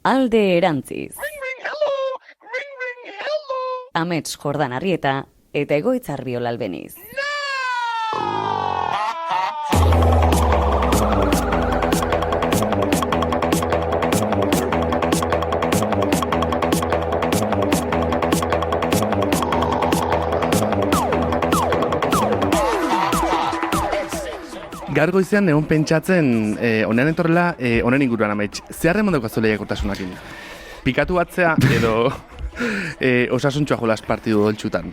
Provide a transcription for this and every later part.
Alde erantziz. Amets Jordan Arrieta eta Egoitzar Biola Albeniz. Gaur goizean egon pentsatzen, honean etorrela, honen inguruan amets, zeharren mondaukazu lehiakortasunakin? Pikatu batzea edo osasuntxoa jolas partidu doltxutan?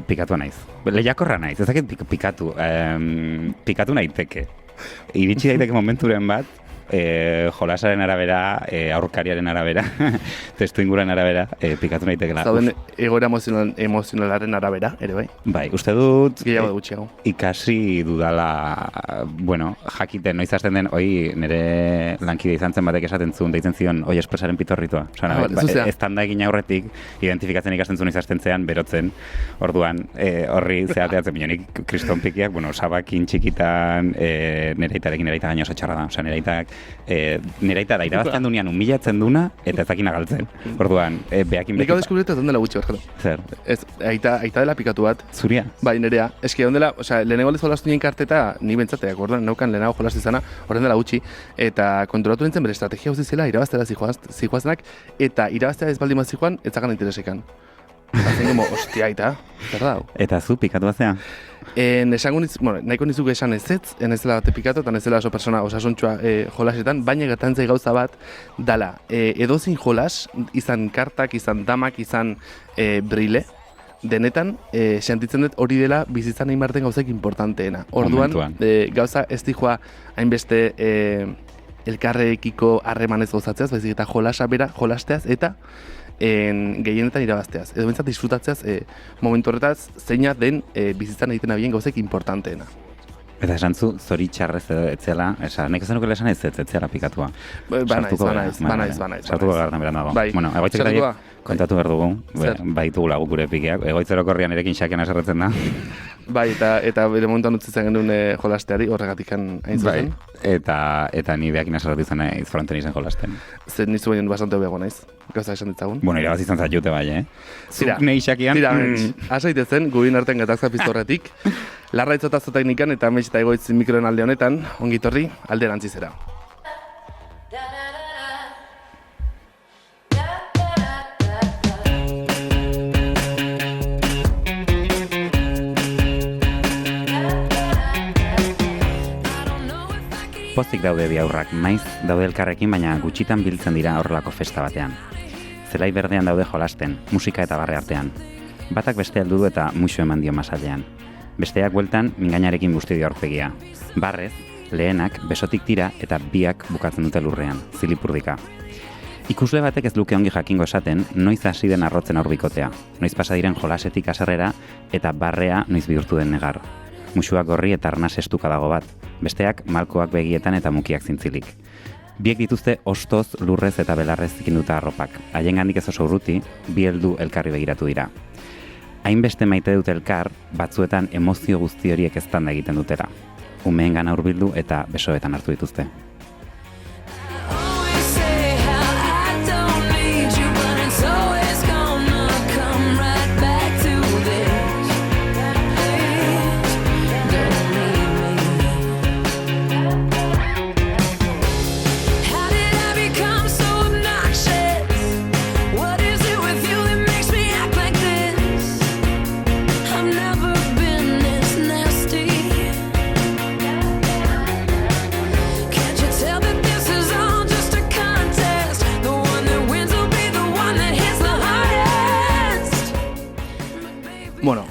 Pikatu naiz. Lehiakorra naiz, ez dakit pikatu. Pikatu naiteke. Iritsi daiteke momenturen bat, jolasaren arabera, aurkariaren arabera, testu inguruan arabera, pikatu naitekela. Zauden egoera emozionalaren arabera, ere bai? Bai, uste dut Gehiago gutxiago. ikasi dudala, bueno, jakiten noiz hasten den, nire lankide izan zen batek esaten zuen, deitzen zion, oi espresaren pitorritua. Eztanda egin aurretik, identifikatzen ikasten zuen izazten zean, berotzen, orduan, horri zehateatzen milionik kristonpikiak, bueno, sabakin txikitan, nire aitarekin nire aita gaino satxarra da, nire aita da, irabaztean dunean humilatzen duna, eta ezakin agaltzen. Orduan, behakin Nik hau deskubritu ondela gutxi barkatu. Zer? Aita dela pikatu bat. Zuria? Bai, nerea. Eski ondela, lehenengo aldiz jolastu nien karteta, ni bentsateak, orduan, neukan lehenago jolastu izana, horren dela gutxi, eta kontrolatu nintzen bere estrategia hau zizela, irabaztera zijoaztenak, eta irabaztera ez baldin bat zijoan, ez zakan interesekan. Eta zen como, ostia, aita, zer da hau? Eta zu, pikatu bazea? Nahiko nizuke esan ez dela bate pikatu, eta ez dela oso persona osasuntxua jolasetan, baina gertantzai gauza bat dala, edozin jolas, izan kartak, izan damak, izan brile, denetan, sentitzen dut hori dela bizitzan egin barten gauzak importanteena. Orduan, gauza ez dijoa hainbeste elkarrekiko harremanez gozatzeaz, baizik eta jolasa bera, jolasteaz, eta gehienetan irabazteaz. Edo bintzat disfrutatzeaz momentu horretaz zeina den bizitzan egiten abien gauzek importanteena. Eta esan zu, zori txarrez etzela, nek esan nukela esan ez etzela pikatua. Banaiz. Sartuko gara beran dago. Bai, bueno, egoitzek kontatu behar dugu, baitugu lagu gure pikeak. Egoitzerokorrian erekin xakean aserretzen da. Bai, eta bere momentuan utzitzen genuen jolasteari, horregatik hain zuzen. Eta ni behakin aserretu zen fronten izen jolasten. Zer nizu baino bastante hobeago naiz, gauza esan ditzagun. Bueno, irabaz izan zaiute bai, Zuk nahi xakian... Tira, asaitezen, gubin artean gatazka piztorretik, larra itzotazto teknikan eta amets eta egoitz mikroen alde honetan, ongitorri, alde erantzizera. Pozik daude bi aurrak, maiz daude elkarrekin, baina gutxitan biltzen dira horrelako festa batean. Zelai berdean daude jolasten, musika eta barre artean. Batak beste heldu du eta muxu eman dio masalean. Besteak bueltan mingainarekin busti dio aurpegia. Barrez, lehenak besotik tira eta biak bukatzen dute lurrean, zilipurdika. Ikusle batek ez luke ongi jakingo esaten, noiz hasi den arrotzen aurrikotea, noiz pasa diren jolasetik haserrera eta barrea noiz bihurtu den negar. Musuak gorri eta arnaz estuka dago bat, besteak malkoak begietan eta mukiak zintzilik. Biek dituzte ostoz, lurrez eta belarrez zikinduta arropak. Haiengandik ez oso urruti, bi heldu elkarri begiratu dira. Hainbeste maite dute elkar, batzuetan emozio guzti horiek eztanda egiten dutera. Umeengana hurbildu eta besoetan hartu dituzte. Bueno,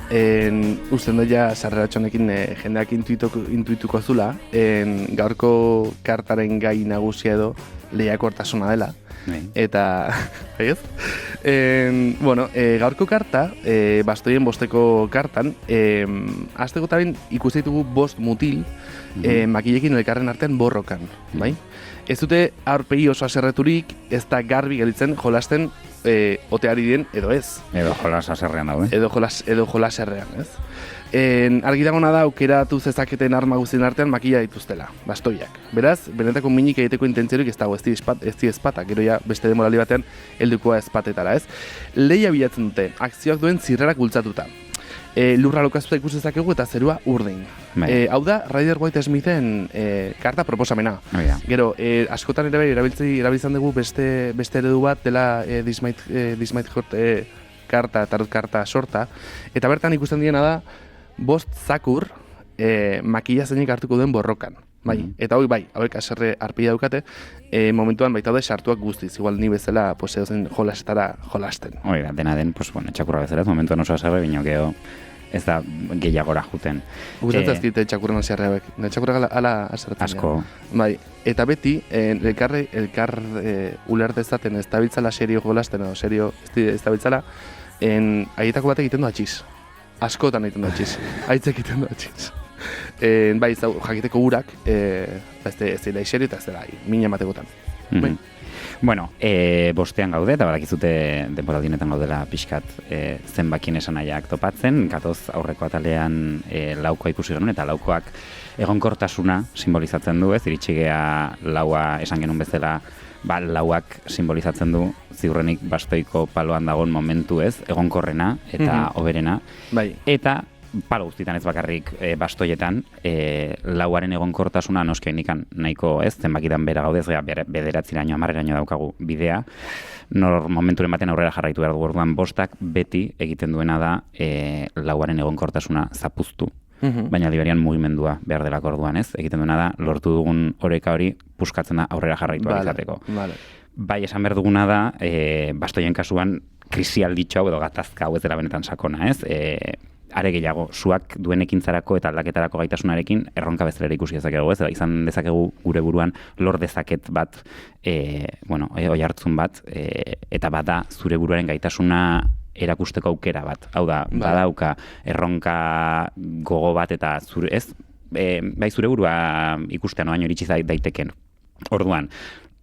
usten dut ja sarreratxonekin jendeak intuituko zula, gaurko kartaren gai nagusia edo lehiakortasuna dela. Eta, ez? Gaurko karta, bastoien bosteko kartan, azteko eta bain ikusten ditugu bost mutil makilekin elkarren artean borrokan, bai? Ez dute aurpegi oso aserreturik, ez da garbi gelditzen jolasten oteari den edo ez. Edo jolas aserrean daude. Edo jolas errean, ez? Argi dagona da aukeratu zezaketen arma guztien artean makila dituztela, bastoiak. Beraz, benetako minik egiteko intentziorik ez dago, ez di ezpatak, gero ja beste demoraldi batean heldukoa ezpatetara, ez? Lehia bilatzen dute, akzioak duen zirrerak bultzatuta. Lurra lokaztuta ikusi dezakegu eta zerua urdin. Hau da, Rider Waite Smithen karta proposamena. Gero, askotan ere erabiltzen dugu beste eredu bat dela This Might Hurt karta, tarot karta sorta, eta bertan ikusten diena da, 5 zakur makila zeinik hartuko duen borrokan. Eta hauek aserre arpila daukate, momentuan baita da sartuak guztiz, igual ni bezala edozen jolasetara jolasten. Dena den, txakurra bezala, momentuan oso aserre, bino geho ez da gehiagora juten. Gustatzen azkite txakurren aserre hauek, txakurra ala aserretzen. Asko. Eta beti, elkar uler dezaten ez dabiltzala serio jolasten, edo serio ez dabiltzala, haietako batek egiten du atxiz. Askotan egiten du atxiz. Aitzek egiten du atxiz. Jakiteko urak, ez dela iserio eta ez dela mina ematekotan. Bueno, bostean gaude, eta badakizute denboraldienetan gaudela pixkat zenbakien esanaiak topatzen, gatoz aurreko atalean laukoa ikusi genuen, eta laukoak egonkortasuna simbolizatzen du, ez, iritsigea laua esan genuen bezala, lauak simbolizatzen du ziurrenik bastoiko paloan dagoen momentu, ez, egonkorrena eta oberena. Eta palo guztietan ez bakarrik bastoietan, lauaren egonkortasuna noski indikan nahiko ez, zenbakitan bera gaudez, bederatziraino, 10eraino daukagu bidea, nor momenturen baten aurrera jarraitu behar dugu orduan bostak beti egiten duena da lauaren egonkortasuna zapuztu. Baina liberian mugimendua behar delako orduan, ez? Egiten duena da, lortu dugun oreka hori puskatzen da aurrera jarraitu izateko. Bai, esan behar duguna da, bastoien kasuan krisialditxo hau edo gatazka hau ez dela benetan sakona, ez? Are gehiago, suak duen ekintzarako eta aldaketarako gaitasunarekin erronka bezalera ikusi dezakegu, ez? Izan dezakegu gure buruan lor dezaket bat, oihartzun bat, eta bada zure buruaren gaitasuna erakusteko aukera bat. Hau da, badauka erronka gogo bat eta zure, ez? Zure burua ikustean oaino iritsi daiteken. Orduan,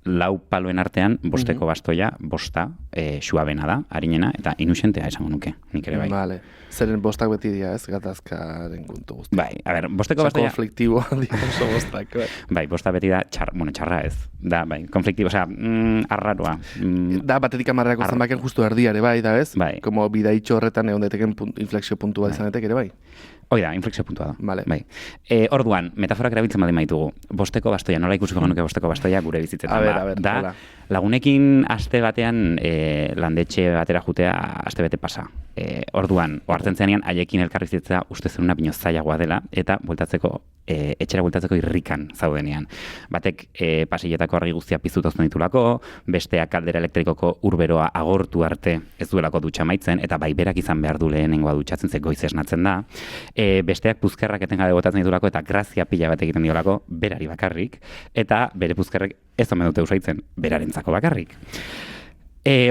lau paloen artean, bosteko bastoia, bosta, suabena da, harinena, eta inusentea esango nuke, nik ere bai. Zeren bostak beti dira, ez, gatazkaren kontu guzti. Bosteko bastoia... konfliktiboa dira oso bostak. Bosta beti da, txarra ez. Da, konfliktibo, arraroa. Da, batetik amarrako zenbaken justu erdiare, da, ez? Como bidaitxo horretan egon daiteken inflexio puntua izan daiteke ere, bai? Hoi da, inflexio puntua da. Orduan, metaforak erabiltzen badin maitugu. Bosteko bastoia, nola ikusiko genuke bosteko bastoia gure bizitzetan. Da, lagunekin aste batean landetxe batera jutea aste bete pasa. Orduan, ohartzen zenean haiekin elkarrizitza uste zenuna bino zailagoa dela, eta etxera bueltatzeko irrikan zaudenean. Batek pasiletako argi guztia pizutozten ditulako, besteak kaldera elektrikoko urberoa agortu arte ez duelako dutxa maitzen, eta berak izan behar du lehenengoa dutxatzen, ze goiz esnatzen da. Besteak puzkerrak etengabe botatzen ditulako, eta grazia pila bat egiten diolako berari bakarrik, eta bere puzkerrek ez omen dute usaitzen berarentzako bakarrik.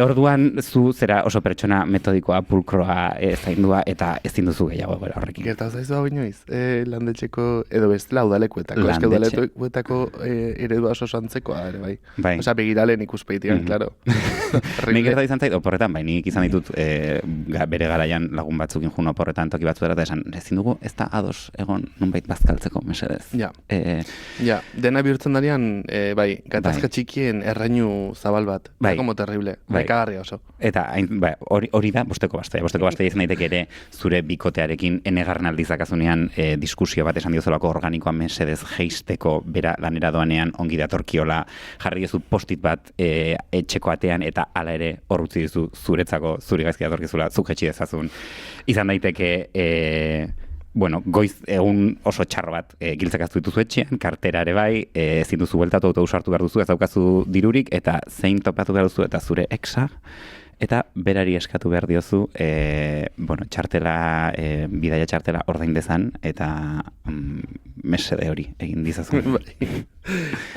Orduan, zu zera oso pertsona metodikoa, pulkroa, zaindua, eta ezin duzu gehiago horrekin. Gertaz daizu hau inoiz, landetxeko, edo bestela udalekuetako, eske udalekuetako eredua oso antzekoa ere, bai. Osa, begiralen ikuspeitian, klaro. Nik gertatu izan zait, oporretan, bai, nik izan ditut bere garaian lagun batzukin jun oporretan toki batzuera, eta esan, ezin dugu, ez da ados egon nunbait bazkaltzeko, mesedez. Ja, dena bihurtzen darian, gatazka txikien errainu zabal bat, como terrible. Kagarria oso. Eta hori da bosteko bastoia. Bosteko bastoia izan daiteke ere zure bikotearekin enegarren aldizakazunean diskusio bat esan diozolako organikoa mesedez geisteko bera lanera doanean ongi datorkiola jarri duzu postit bat etxeko atean eta hala ere hor utzi duzu zuretzako zuri gaizki datorkizula zuk jetxi dezazun. Izan daiteke goiz egun oso txarro bat giltzakaztu dituzu etxean, kartera ere bai, ezin duzu bueltatu autobus hartu behar duzu, ez daukazu dirurik, eta zein topatu behar duzu, eta zure exa, eta berari eskatu behar diozu, txartela, bidaia txartela ordain dezan, eta mesede hori egin dizazun.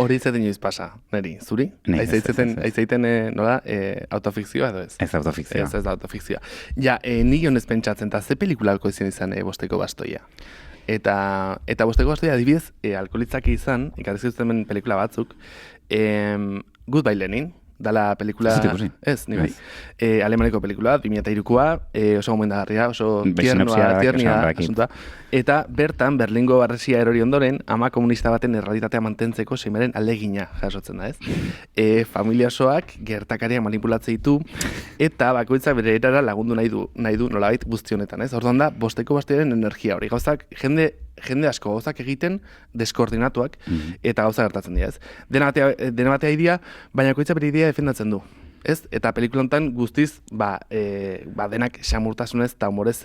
Hori izaten joiz pasa, neri, zuri? Aizaiten, nola, autofikzioa edo ez? Ez autofikzioa. Ez autofikzioa. Ja, nik honez pentsatzen, eta ze pelikulalko izan bosteko bastoia? Eta bosteko bastoia adibidez, alkoholitzak izan, ikarizki zuten pelikula batzuk, Goodbye Lenin, dala pelikula... Ez dut ikusi. Ez, ni bai. Alemaneko pelikula, 2003koa, oso gomendagarria, oso tiernia asuntua. Eta bertan, Berlingo barresia erori ondoren, ama komunista baten errealitatea mantentzeko seimaren alegina jasotzen da, ez? Familia osoak gertakariak manipulatzen ditu, eta bakoitza bere erara lagundu nahi du nolabait guzti honetan, ez? Orduan da, bosteko bastiaren energia hori. Gauzak, jende asko gauzak egiten deskoordinatuak eta gauza gertatzen dira, ez? Dena batea idea, baina bakoitza bere idea defendatzen du. Ez? Eta pelikula honetan guztiz denak xamurtasunez eta humorez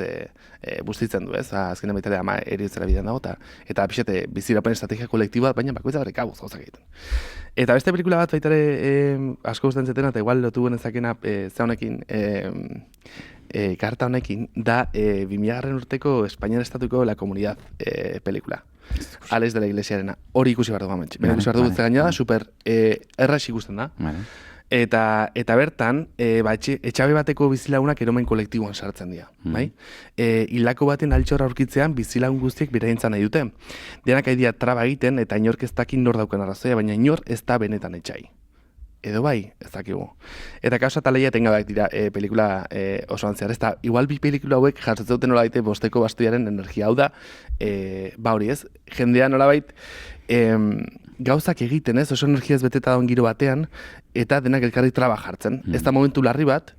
bustitzen du, ez? Azkenean baita ere ama eriotzera bidean dago, eta pixete bizirapen estrategia kolektiboa, baina bakoitza bere kabuz gauzak egiten. Eta beste pelikula bat baita ere asko gustatzen zetena, eta igual lotu genezakena honekin, karta honekin, da 2000 urteko Espainiar Estatuko La Comunidad pelikula. Alex de la Iglesiarena. Hori ikusi behar dugu amentxe. Ikusi behar dugu gainera, super erraz ikusten da. Eta bertan, etxabe bateko bizilagunak eromen kolektiboan sartzen dira. Hilako baten altxorra aurkitzean bizilagun guztiek beraintzan nahi dute. Denak aidia traba egiten eta inork ez dakin nor daukan arrazoia, baina inor ez da benetan etxai. Edo bai, ez dakigu. Eta kausa eta lehia etengabeak dira pelikula osoan zehar. Ez da, igual bi pelikula hauek jartzen duten nola baite bosteko bastoiaren energia. Hau da, hori ez, jendea nola bait, gauzak egiten, ez, oso energiaz beteta daun giro batean, eta denak elkarri traba jartzen. Ez da momentu larri bat,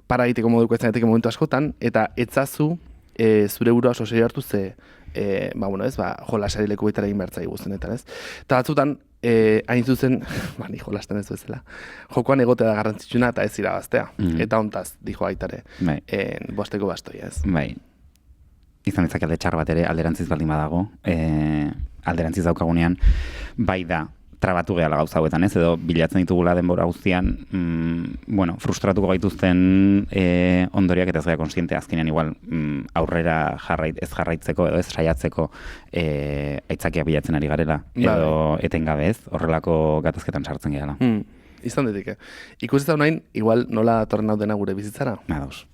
para egiteko moduko ez daiteke momentu askotan, eta etzazu zure burua oso serio hartu ze, jolasari leku baitara egin behartzai guztenetan, ez? Eta batzutan, hain zuzen, ni jolasten ez bezala, jokoan egotea da garrantzitsuna eta ez irabaztea. Eta hontaz, dijo aitare, bosteko bastoi, ez? Bai. Izan ezak alde txar bat ere alderantziz baldin badago, alderantziz daukagunean, bai da, trabatu gehala gauza hauetan, ez? Edo bilatzen ditugula denbora guztian, frustratuko gaituzten ondoriak eta ez gara konsiente azkenean igual aurrera ez jarraitzeko edo ez saiatzeko aitzakiak bilatzen ari garela. Edo etengabe ez, horrelako gatazketan sartzen gehala. Izan ditik, Ikusita honain, igual nola torren hau dena gure bizitzara? Ados.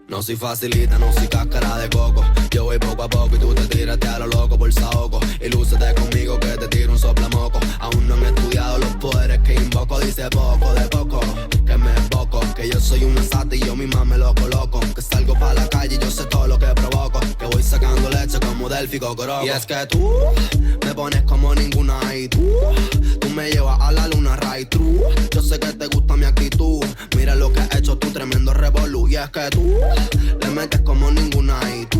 No soy facilita, no soy cáscara de coco. Yo voy poco a poco y tú te tiraste a lo loco por saoco. Ilústrate conmigo que te tiro un soplamoco. Aún no han estudiado los poderes que invoco. Dice poco de poco, que me evoco. Que yo soy un sata y yo misma me lo coloco. Que salgo pa' la calle y yo sé todo lo que provoco. Que voy sacando leche como Delphi Cocoroco. Y es que tú me pones como ninguna y tú me llevas a la luna right true. Yo sé que te gusta mi actitud. Mira lo que has hecho tú, tremendo revolú. Y es que tú le metes como ninguna y tú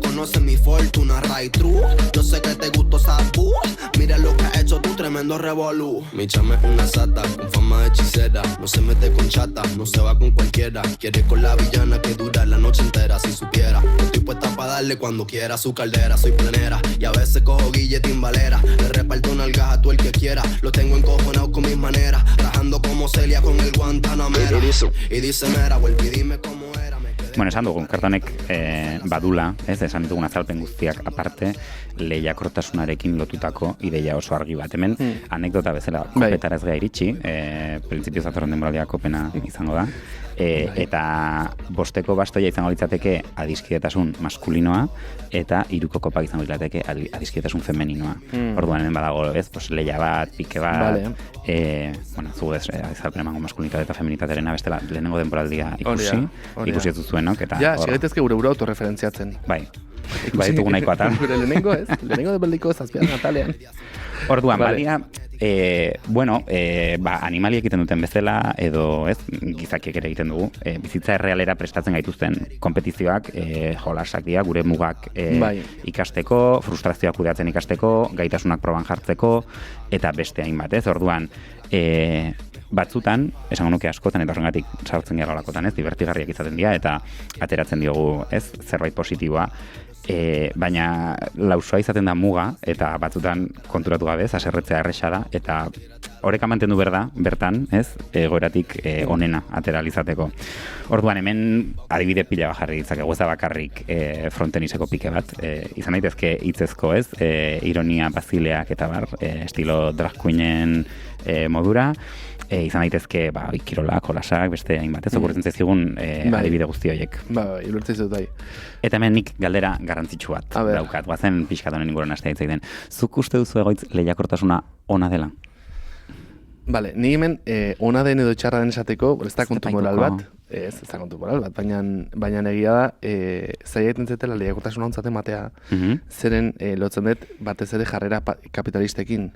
conoces mi fortuna right true. Yo sé que te gustó sabú. Mira lo que has hecho tú, tremendo revolú. Mi chama es una sata con fama de hechicera. No se mete con chata, no se va con cualquiera. Quiere con la villana que dura la noche entera. Si supiera, estoy puesta para darle cuando quiera su caldera. Soy plenera y a veces cojo guille timbalera. Le reparto nalgas a todo el que quiera. Lo tengo encojonado con mis maneras, rajando como Celia con el Guantanamera. Y dice mera, vuelve y dime cómo era. Esan dugu, kartonek badula, esan ditugun azalpen guztiak aparte, lehiakortasunarekin lotutako ideia oso argi bat. Hemen, anekdota bezala, kopetara ez geha iritsi, printzipioz datorren denboraldia kopena izango da, eta bosteko bastoia izango litzateke adiskidetasun maskulinoa, eta hiruko kopak izango litzateke adiskidetasun femeninoa. Orduan hemen badago, lehia bat, pike bat, zugu azalpen emango maskulinitate eta feminitatearena bestela lehenengo denboraldia ikusi ez duzuenok. Ja, sigaitezke gure autorreferentziatzen. Bai dugu nahiko atal. Gure lehenengo denboraldiko zazpian atalean. Orduan, badia, animaliek egiten duten bezala, edo gizakiek ere egiten dugu, bizitza errealera prestatzen gaituzten konpetizioak, jolasak dira, gure mugak ikasteko, frustrazioak kudeatzen ikasteko, gaitasunak proban jartzeko, eta beste hainbat, Orduan, batzutan, esango nuke askotan eta horrengatik sartzen gara olakotan, divertigarriak izaten dira, eta ateratzen diogu, zerbait positiboa, baina lausoa izaten da muga, eta batzutan konturatu gabe, haserretzea erresa da, eta oreka mantendu berda, bertan, ez, egoeratik onena ateralizateko. Orduan, hemen adibide pila jarri ditzakegu, ez da bakarrik fronteniseko pike bat, izan daitezke hitzezko, ez, ironia bazileak eta bar, estilo drag queenen modura, izan daitezke kirolak, jolasak, beste hainbat, ez okurritzen zigun adibide guzti horiek. Ilertzen zut bai. Eta hemen nik galdera garrantzitsu bat daukat, guazen pixkat honen inguruan hastea hitz egiten. Zuk uste duzu egoitz lehiakortasuna ona dela? Bale, ni hemen ona den edo txarra den esateko, ez da kontu moral bat, ez da kontu moral bat, baina egia da, zaila egiten zetela lehiakortasuna ontzaten matea, zeren lotzen dut batez ere jarrera kapitalistekin.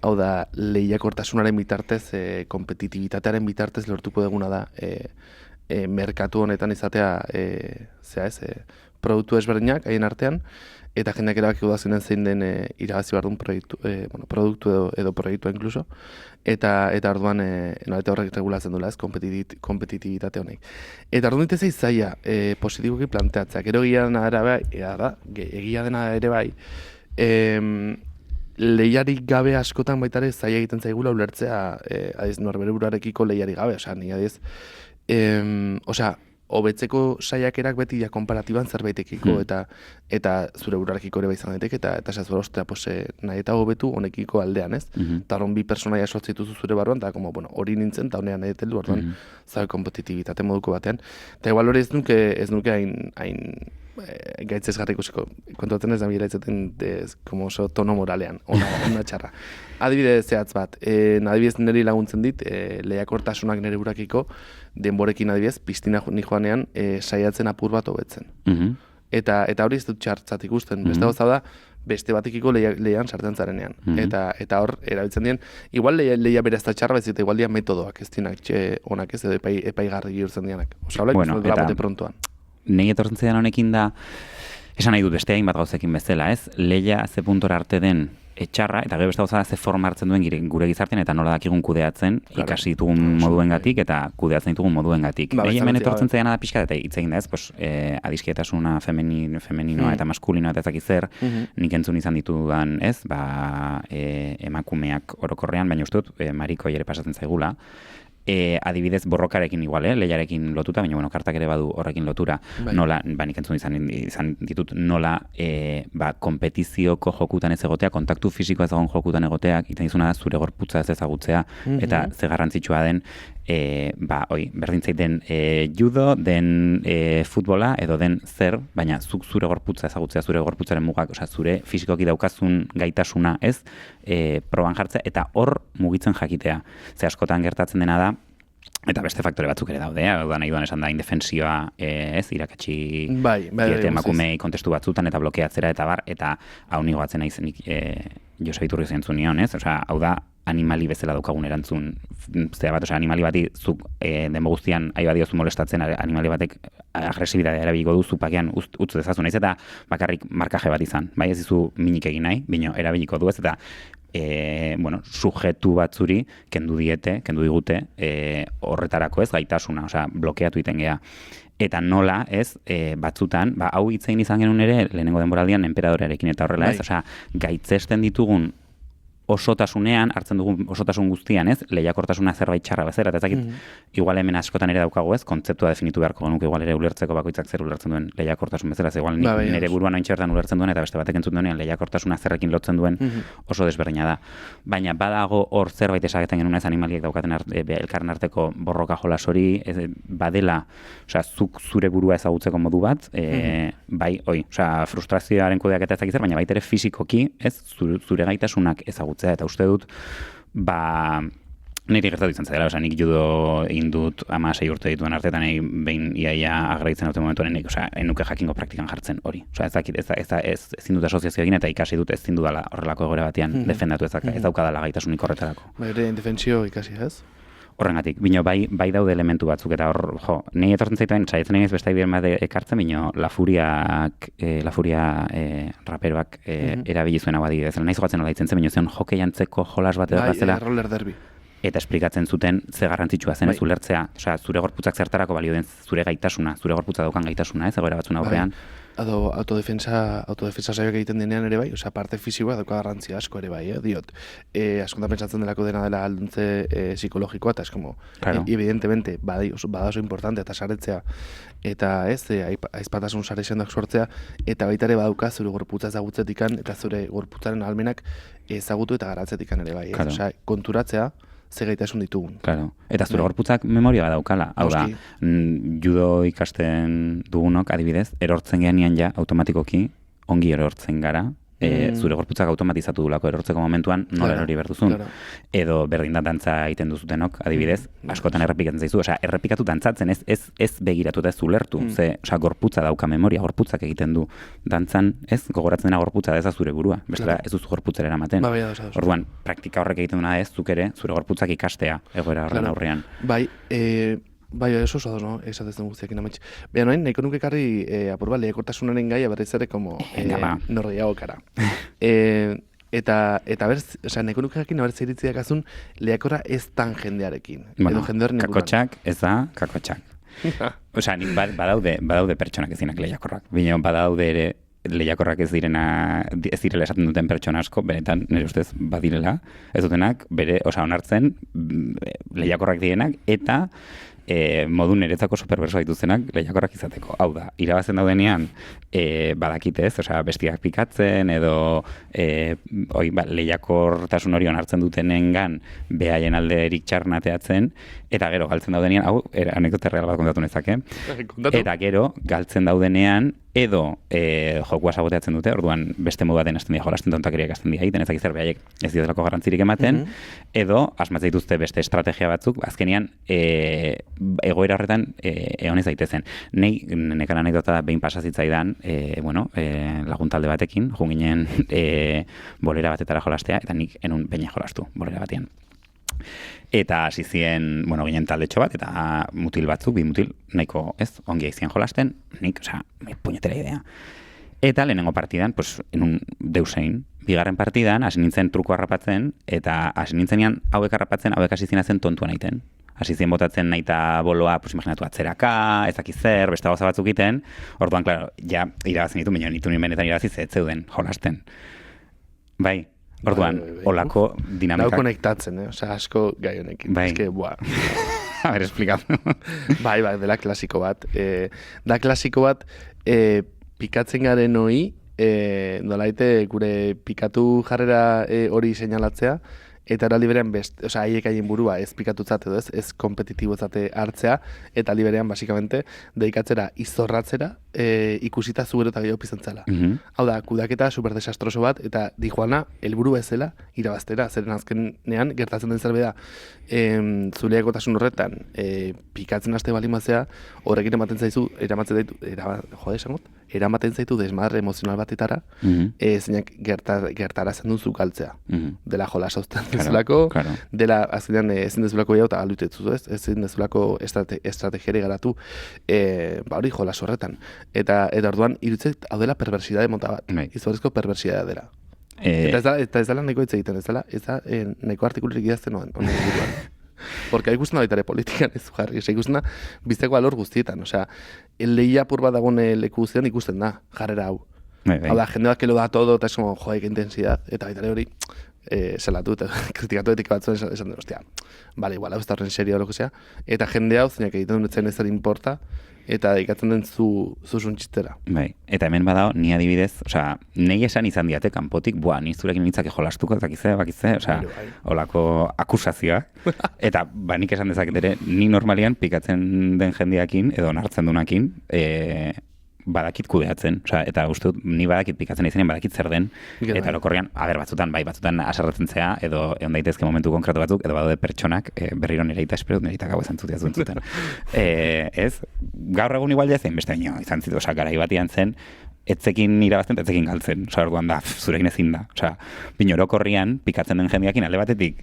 Hau da, lehiakortasunaren bitartez, kompetitibitatearen bitartez lortuko duguna da, merkatu honetan izatea, produktu ezberdinak haien artean, eta jendeak erabakiko da zein den irabazi behar duen produktu edo proiektua inkluso, eta orduan nolete horrek regulatzen duela, ez, kompetitibitate honek. Eta orduan ditezei zaila positiboki planteatzea. Gero egia dena ere bai, lehiarik gabe askotan baitare zaila egiten zaigula ulertzea norbere buruarekiko lehiarik gabe, ni adiz, hobetzeko saiakerak beti ja konparatiban zerbaiteekiko eta zure buruarekiko ere bai izan daiteke eta esazua ostea nahi eta hobetu honekiko aldean, ez? Eta horren bi personaia sortzen dituzu zure barruan, eta hori nintzen, eta honean nahi eteldu, orduan zabe kompetitibitate moduko batean. Eta igual hori ez nuke hain gaitzez jarri ikusiko. Kontuatzen ez da bila izaten oso tono moralean, ona txarra. Adibide zehatz bat, adibidez niri laguntzen dit, lehiakortasunak nire burakiko, denborekin adibidez, piztina joanean saiatzen apur bat hobetzen. Eta hori ez dut txartzat ikusten, beste gauza da, beste batekiko lehian sartzen zarenean. Eta hor, erabiltzen dien, igual lehia bera ez da txarra, ez eta igual dia metodoak ez dienak onak ez, edo epaigarri gihurtzen dienak. Osa, hola ikusten dut bote prontoan. Nei etortzen zidan honekin da, esan nahi dut beste hainbat gauzekin bezala, ez? Lehia ze puntora arte den etxarra, eta gero beste gauza da ze forma hartzen duen gure gizartean, eta nola dakigun kudeatzen, ikasi ditugun moduengatik eta kudeatzen ditugun moduengatik. Nei hemen etortzen zidan da pixka, eta hitz egin da, ez? Adiskietasuna femeninoa eta maskulinoa eta ezakit zer, nik entzun izan ditudan, ez? Emakumeak orokorrean, baina uste dut, mariko ere pasatzen zaigula. Adibidez borrokarekin igual, lehiarekin lotuta, baina kartak ere badu horrekin lotura. Nola, nik entzun izan ditut, nola kompetizioko jokutan ez egotea, kontaktu fisikoa ez egon jokutan egoteak, iten dizuna da zure gorputza ez ezagutzea, eta ze garrantzitsua den, berdintzait den judo, den futbola, edo den zer, baina zuk zure gorputza ezagutzea, zure gorputzaren mugak, zure fisikoki daukazun gaitasuna ez, proban jartzea, eta hor mugitzen jakitea. Ze askotan gertatzen dena da, eta beste faktore batzuk ere daude, nahi duan esan da indefensioa irakatsi diete emakumei kontestu batzutan eta blokeatzera eta bar, eta hau nigo batzen naiz nik Josep Iturri zentzun nion, ez? Hau da, animali bezala daukagun erantzun, animali bati zuk denbo guztian ahi badiozu molestatzen, animali batek agresibitatea erabiliko duzu pakean utz dezazu naiz, eta bakarrik markaje bat izan, bai ez dizu minik egin nahi, bino erabiliko du ez, eta sujetu batzuri kendu digute horretarako ez gaitasuna, blokeatu iten gea. Eta nola, ez, batzutan, hau hitzein izan genuen ere, lehenengo denboraldian enperadorearekin eta horrela, ez, gaitzesten ditugun osotasunean, hartzen dugun osotasun guztian, ez, lehiakortasuna zerbait txarra bezala, eta ezakit, igual hemen askotan ere daukago, ez, kontzeptua definitu beharko genuke, igual ere ulertzeko bakoitzak zer ulertzen duen lehiakortasun bezala, ez, igual nire buruan ointxe bertan ulertzen duen, eta beste batek entzun duenean lehiakortasuna zerrekin lotzen duen oso desberdina da. Baina badago hor zerbait esageten genuen ez animaliek daukaten elkarren arteko borroka jolas hori, badela, zuk zure burua ezagutzeko modu bat, frustrazioaren kudeak eta ezakit zer, baina baita ere fisikoki, ez, zure gaitasunak ezagutzea, eta uste dut, niri gertatu izan zaila, nik judo indut 16 urte dituen artetan behin iaia agraitzen dute momentuan enuke jakingo praktikan jartzen hori. Ezin dut asoziazio egin eta ikasi dut ezin dudala horrelako egoera batean defendatu ez daukadala gaitasunik horretarako. Ere indefensio ikasi ez? Horrengatik, bino bai daude elementu batzuk eta hor, nahi etortzen zaituen, saietzen egin ez besta ibien bat ekartzen, bino La Furia raperoak erabili zuen hau adibidez. Nahiz joatzen nola ditzen zen, bino zion jokei antzeko jolas bat edo gazela. Roller derby. eta esplikatzen zuten ze garrantzitsua zen ez ulertzea, osea, zure gorputzak zertarako balio den zure gaitasuna, zure gorputza daukan gaitasuna, ez egoera batzun aurrean. Autodefensa saioak egiten denean ere bai, osea, parte fisikoa dauka garrantzia asko ere bai, diot. Askontan pentsatzen delako dena dela alduntze psikologikoa, eta eskomo, evidentemente, bada oso importante, eta saretzea, eta ez, aizpatasun sare sendak sortzea, eta baita ere badauka zure gorputza ezagutzetikan, eta zure gorputzaren ahalmenak ezagutu eta garatzetikan ere bai, osea, konturatzea, ze gaitasun ditugun. Claro. Eta zure gorputzak memoria badaukala. Hau da, judo ikasten dugunok, adibidez, erortzen geanian ja automatikoki ongi erortzen gara, zure gorputzak automatizatu dulako erortzeko momentuan nola erori berduzun. Edo berdin da dantza egiten duzutenok, adibidez, askotan errepikatzen zaizu, osea, errepikatu dantzatzen, ez begiratu eta ez ulertu, osea, gorputza dauka memoria, gorputzak egiten du dantzan, ez, gogoratzen dena gorputza da ez da zure burua, bestela ez duzu gorputzera eramaten. Orduan, praktika horrek egiten duna ez, zuk ere, zure gorputzak ikastea, egoera horren aurrean. Bai, oso oso no, esatezen guztiakin ametx. Baina noin, nahiko nuke karri apur bat, lehiakortasunaren gaia berriz ere como norgehiago kara. Eta berz, osea, nahiko nuke jakin berriz iritziak azun lehiakorra ez tan jendearekin. Bueno, kakotxak ez da kakotxak. Osea, badaude pertsonak ezinak lehiakorrak. Bino, badaude ere lehiakorrak ez direla esaten duten pertsona asko, benetan, nire ustez, badirela, ez dutenak, osea, onartzen lehiakorrak direnak, eta modu niretzako superbersoa dituztenak lehiakorrak izateko. Hau da, irabazen daudenean badakitez, osea, bestiak pikatzen edo lehiakortasun hori onartzen dutenengan behaien alderik txarnateatzen, eta gero galtzen daudenean, hau, anekdote real bat kontatu nezake, eta gero galtzen daudenean edo jokua saboteatzen dute, orduan beste modu baten hasten dira jolasten tontakeriak hasten dira egiten, ezak izan behaiek ez diotelako garrantzirik ematen, edo asmatzen dituzte beste estrategia batzuk, azkenean egoera horretan egon ez daitezen. Nekan anekdota behin pasazitzaidan, laguntalde batekin, junginen bolera batetara jolastea, eta nik enun beina jolastu bolera batean. Eta hasi zien, ginen taldetxo bat, eta mutil batzuk, bi mutil, nahiko ez, ongi aizien jolasten, nik, puñetera idea. Eta lehenengo partidan, pues, enun deusein, bigarren partidan, hasi nintzen truko harrapatzen, eta hasi nintzenean hauek harrapatzen, hauek hasi zinazen tontuan aiten. Hasi zien botatzen nahi eta boloa, pues, imaginatu atzeraka, ezaki zer, beste gauza batzuk iten, orduan, klaro, ja, irabazen ditu, baina nitu benetan irabazi zeuden jolasten. Bai. Orduan, olako dinamikak... Dau konektatzen, osea, asko gai honekin. Bai. Ez que, buah. A ver, esplikatu. Bai, dela klasiko bat. Da klasiko bat, pikatzen garen hoi, nolaite gure pikatu jarrera hori seinalatzea, eta era liberean haiek haien burua ez pikatutzat edo ez kompetitibotzate hartzea, eta liberean, basikamente, dedikatzera izorratzera, ikusita zugero eta gehiago pizantzala. Hau da, kudaketa superdesastroso bat, eta dijoana, helburu bezala, irabaztera, zeren azkenean, gertatzen den zerbeda, zuleakotasun horretan, pikatzen haste balimazea, horrekin eramaten zaitu desmadre emozional batetara, zeinak gertarazen duzu galtzea. Dela jolas hauzten dezulako, dela azkenean ezin dezulako eta galutetzu, ezin dezulako estrategiari garatu, hori jolas horretan. Eta orduan, irutzet, hau dela perversidade mota bat, izugarrizko perversidade dela. Eta ez dela nahiko hitz egiten, ez da nahiko artikulurik idazten honen buruan. Porque ikusten da baita ere politikan ez jarri, ikusten da bizteko alor guztietan, osea, lehia apur bat dagoen leku guztietan ikusten da, jarrera hau. Hau da, jende bat kelo da todo, eta esan, joa, intensidad, eta baita ere hori, zelatu, eta kritikatu etik batzuen esan den, ostia, bale, igual, hau ez da horren serio, lo que sea, eta jende hau, zeinak egiten dunetzen ez importa, eta dedikatzen den zu suntxitera. Bai, eta hemen badao, ni adibidez, osea, nahi esan izan diate kanpotik, ni zurekin nintzake jolastuko, bakitze, osea, olako akusazioa, eta nik esan dezaket ere, ni normalian pikatzen den jendeakin, edo onartzen dunakin, badakit kudeatzen, eta uste dut, ni badakit pikatzen izanen, badakit zer den, eta lokorrean, batzutan asarretzen zea, edo egon daitezke momentu konkretu batzuk, edo badaude pertsonak, berriro nireita esperut, nireita gau esan zutia zuen. Ez, gaur egun igual jazen, beste baino, izan zitu, garai batian zen, etzekin irabazten, etzekin galtzen. Orduan da, zurekin ezin da. Bino orokorrian, pikatzen den jendeakin, alde batetik,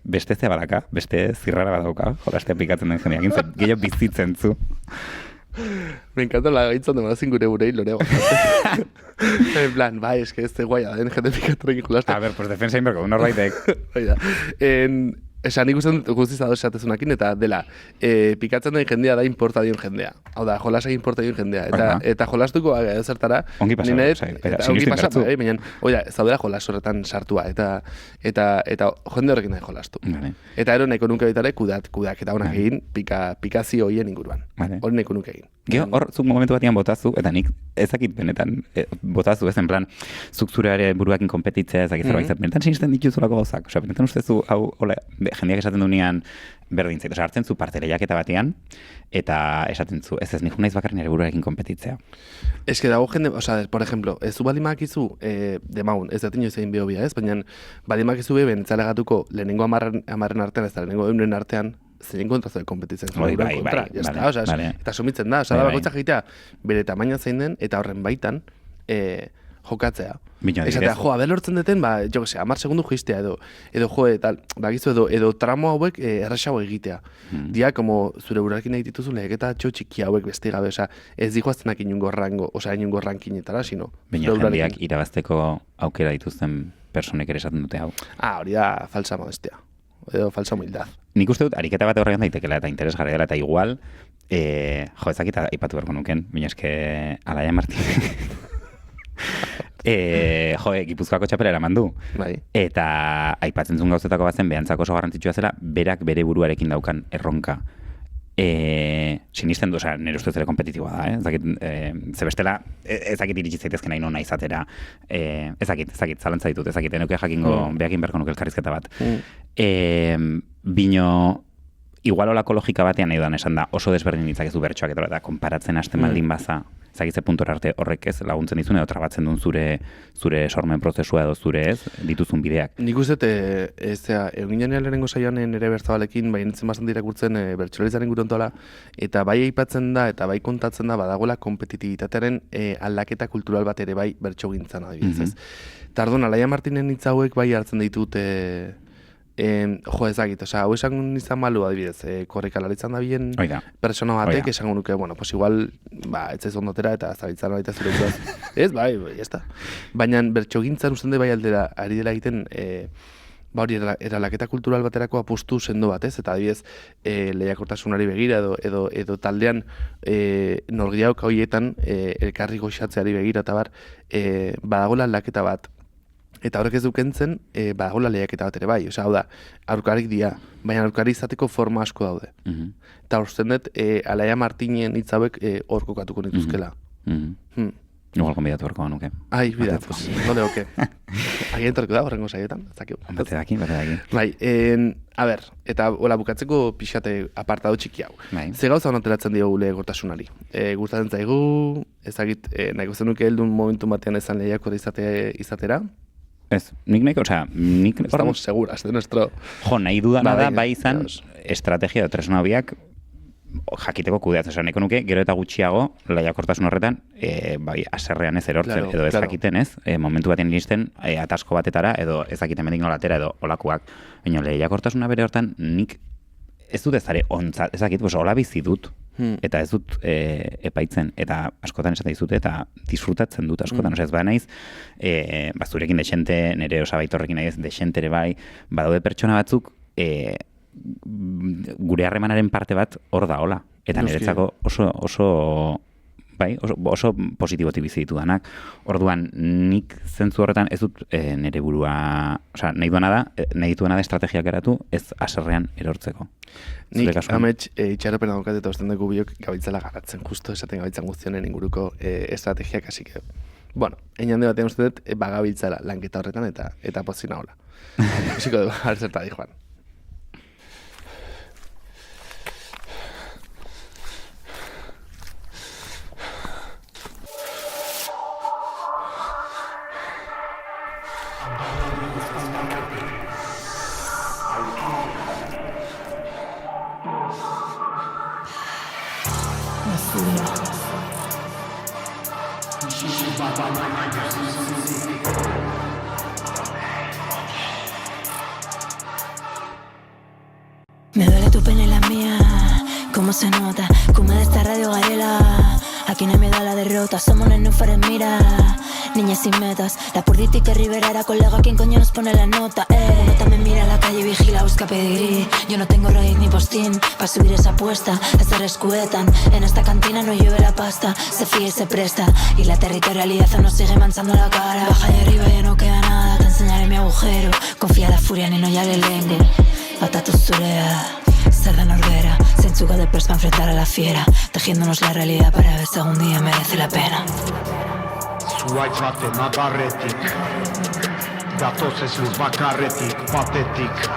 beste zea badaka, beste zirrara badauka, jolastea pikatzen den jendeakin, zen gehiago bizitzen zu. Me encanta la gaitzan de mazin gure burei lore bat. En plan, ez que ez guaia den jende pikaturekin jolastea. A ver, pues defensa inberko, norbaitek. Esan nik uste guztiz ados esatezunakin, eta dela, pikatzen den jendea da inporta dion jendea. Hau da, jolasak inporta dion jendea. Eta jolastuko zertara... Ongi pasa, ongi pasa, baina, oida, zaudela jolas horretan sartua, eta jende horrekin nahi jolastu. Vale. Eta ero nahiko nuke baitare kudak eta honak egin, pikazio horien inguruan. Vale. Hori nahiko nuke egin. Gero, hor, zuk momentu batian botazu, eta nik ezakit benetan botazu, ez, en plan, zuk zure ere buruakin kompetitzea, ezakit zerbait, benetan sinisten dituzulako gauzak. Osea, benetan ustezu, hau, jendeak esaten duenean berdin zait. Osea, hartzen zu parte lehiaketa batean, eta esaten zu, ez nik naiz bakarrik nire buruarekin kompetitzea. Ez que dago jende, osea, por ejemplo, ez zu balimakizu, demagun, ez datino zein behobia, ez? Baina balimakizu beben etzalegatuko lehenengo amarren artean, ez da lehenengo euren artean, zein kontra zuen kompetitzen. Bai, eta sumitzen da, da bakoitzak egitea bere tamaina zein den, eta horren baitan jokatzea. Esatea, aber lortzen deten, jo que se, 10 segundu joistea edo tal, bakizu edo tramo hauek erraxago egitea. Dia, como zure burarekin egin dituzu leheketa txiki hauek beste gabe, oza, ez dihoaztenak inungo rango, oza, inungo rankinetara, sino. Baina jendeak irabazteko aukera dituzten personek ere esaten dute hau. Hori da falsa modestia, edo falsa humildad. Nik uste dut, ariketa bat horregan daitekela eta interesgarria dela, eta igual, jo, ezakit aipatu beharko nuken, baina eske Alaia Martin... Gipuzkoako txapela eraman du. Bai. Eta aipatzen zuen gauzetako batzen behantzako oso garrantzitsua zela, berak bere buruarekin daukan erronka. Sinisten du, nire ustez ere kompetitiboa da, ze bestela, ezakit iritsi zaitezken nahi nona izatera, ezakit, zalantza ditut, ezakit, enuke jakingo behakin berko nuke elkarrizketa bat. Bino, igual olako logika batean nahi dudan esan da, oso desberdin ditzakezu bertsoak eta konparatzen hasten maldin baza, ezagitze puntora arte horrek ez laguntzen dizun edo trabatzen duen zure sormen prozesua edo zure ez dituzun bideak. Nik uste, egin janean lehenengo saioan nire bertzabalekin, bai nintzen bastan irakurtzen bertsolaritzaren gurontola, eta bai aipatzen da, eta bai kontatzen da, badagoela kompetitibitatearen aldaketa kultural bat ere bai bertso gintzan adibidez. Tardon, Alaia Martinen hitz hauek bai hartzen ditut jo ezagit, hau esan izan malu adibidez, korrikalaritzan da bien persona batek, esango nuke, bueno, pues igual, ez ez ondotera eta zabitzan baita zure duaz. Ez, bai, jazta. Baina bertsogintzan usten de bai aldera, ari dela egiten, hori eralaketa kultural baterako apustu sendo bat, ez? Eta adibidez, lehiakortasunari begira edo taldean norgiauk horietan elkarri goxatzeari begira eta bar, badagoela aldaketa bat. Eta horrek ez dukentzen, badagoela lehiaketa bat ere bai. Osea, hau da, aurkarik dira, baina aurkari izateko forma asko daude. Eta horzen dut, Alaia Martinen hitz hauek hor kokatuko nituzkela. Igual konbidatu horko nuke. Ai, bida, pues, nole oke. Agien torko da, horrengo saietan, zakiu. Bate daki. Bai, a ber, eta hola bukatzeko pixate apartado txiki hau. Ze gauza honoteratzen diogu lehiakortasunari. Gustatzen zaigu, ezagit, nahiko zenuke heldun momentu batean ezan lehiakor izatera. Ez, nik nahiko, estamos seguras de nuestro... Jo, nahi dudana da, bai izan, estrategia edo tresna hobiak jakiteko kudeatzen. Osa, nahiko nuke, gero eta gutxiago, lehiakortasun horretan, bai, aserrean ez erortzen, edo ez jakiten ez, momentu batean iristen, atasko batetara, edo ez jakiten mendik nolatera, edo olakoak. Baina, lehiakortasuna bere hortan, nik ez dut ezare ontzat, ez dakit, hola bizi dut, eta ez dut epaitzen, eta askotan esaten dizute, eta disfrutatzen dut askotan, ez ba naiz, zurekin desente, nire osabaitorrekin nahi ez, desente ere bai, badaude pertsona batzuk, gure harremanaren parte bat hor da hola, eta niretzako oso positibotik bizi ditudanak. Orduan, nik zentzu horretan ez dut nire burua, nahi duena da estrategiak eratu, ez aserrean erortzeko. Nik amets itxaropena daukat eta osten dugu biok gabiltzala garatzen, justo esaten gabiltzan guztionen inguruko estrategiak, asik. Bueno, egin batean uste dut, bagabiltzala lanketa horretan eta pozina hola. Esiko dugu, hartzerta di, Juan. Me duele tu pena y la mía, cómo se nota, come de esta radio Garela. Aquí no me da la derrota, somos unas núfares, mira. Niñas sin metas, la purdítica Riverera, colega, ¿quién coño nos pone la nota? Uno también mira a la calle, vigila, busca pedigrí. Yo no tengo raíz ni postín, pa' subir esa apuesta, se rescuetan. En esta cantina no llueve la pasta, se fía y se presta. Y la territorialidad nos sigue manchando la cara. Baja de arriba, ya no queda nada, te enseñaré mi agujero. Confía la furia, ni no ya le lengo. Batatu zurea, zer da norbera, zentzuga de prest pa' enfrentar a la fiera, tejiéndonos la realidad para ver si algún día merece la pena. Zuaitz baten adarretik, datoz ez luz bakarretik, patetik,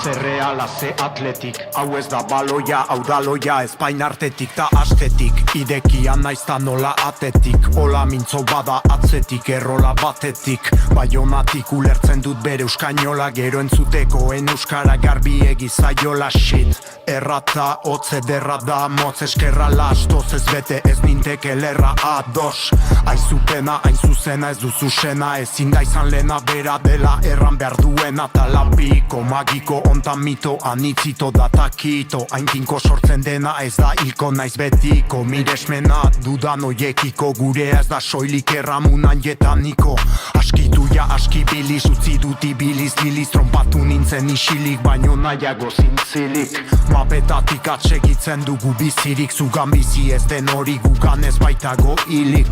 ze reala, ze atletik, hau ez da baloia, hau da loia, espain artetik ta astetik, idekian naizta nola atetik, hola mintzo bada atzetik, errola batetik, baionatik ulertzen dut bere euskainola, gero entzutekoen euskara garbi egizaiola shit. Errata, hotze derra da, motz eskerra lastoz ez bete ez ninteke lerra ados. Aizupena, hain zuzena ez duzu sena, ezin da izan lena bera dela erran behar duena. Talapiko, magiko, ontan mito, anitzito datakito, hain tinko sortzen dena ez da hilko naiz betiko. Miresmena dudan oiekiko, gurea ez da soilik erramunan jetaniko. Askitu ja aski biliz, utzi dut ibiliz, liliz, trompatu nintzen isilik, baino nahiago zintzilik. Mapetatik atsegitzen dugu bizirik, zugan bizi ez den hori gugan ez baitago hilik.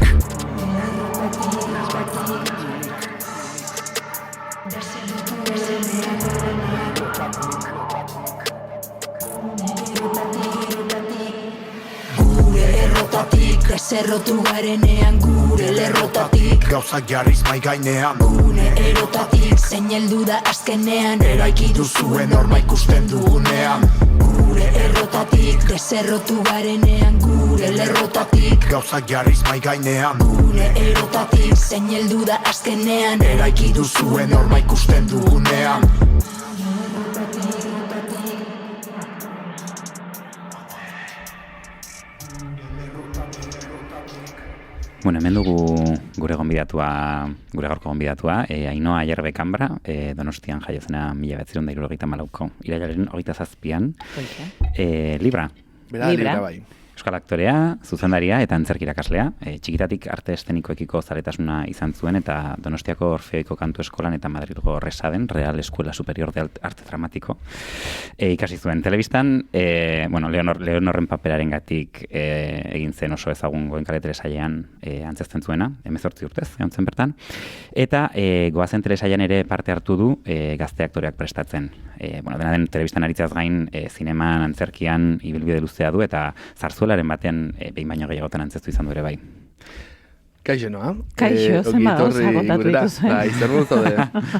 Gure errotatik, eserrotu garenean gure lerrotatik. Gauzak jarriz mai gainean, Gune erotatik, zein heldu da azkenean, eraiki duzuen norma ikusten dugunean. Gure errotatik, deserrotu garenean gure lerrotatik. gauzak jarriz mai gainean, Gune erotatik, zein heldu da azkenean, eraiki duzuen norma ikusten dugunean. Bueno, hemen dugu gure gaurko gonbidatua, Ainhoa Ayerbe Kanbra, Donostian jaiozena 1974ko, irailaren 27an, Libra. Libra bai. Euskal aktorea, zuzendaria eta antzerki irakaslea, txikitatik arte eszenikoekiko zaletasuna izan zuen eta Donostiako Orfeoiko Kantu Eskolan eta Madrilgo Resaden, Real Escuela Superior de Arte Dramático, ikasi zuen. Telebistan, Leonorren paperarengatik egin zen oso ezagun Goenkale telesailean antzezten zuena, 18 urtez, egon zen bertan, eta Goazen telesailean ere parte hartu du gazte aktoreak prestatzen. Dena den telebistan aritzaz gain, zineman, antzerkian, ibilbide luzea du eta zarzuelaren batean behin baino gehiagotan antzestu izan du ere bai. Kaixo, noa? Kaixo, zenba gauza kontatu dituzuen. Bai, zer modu zaude?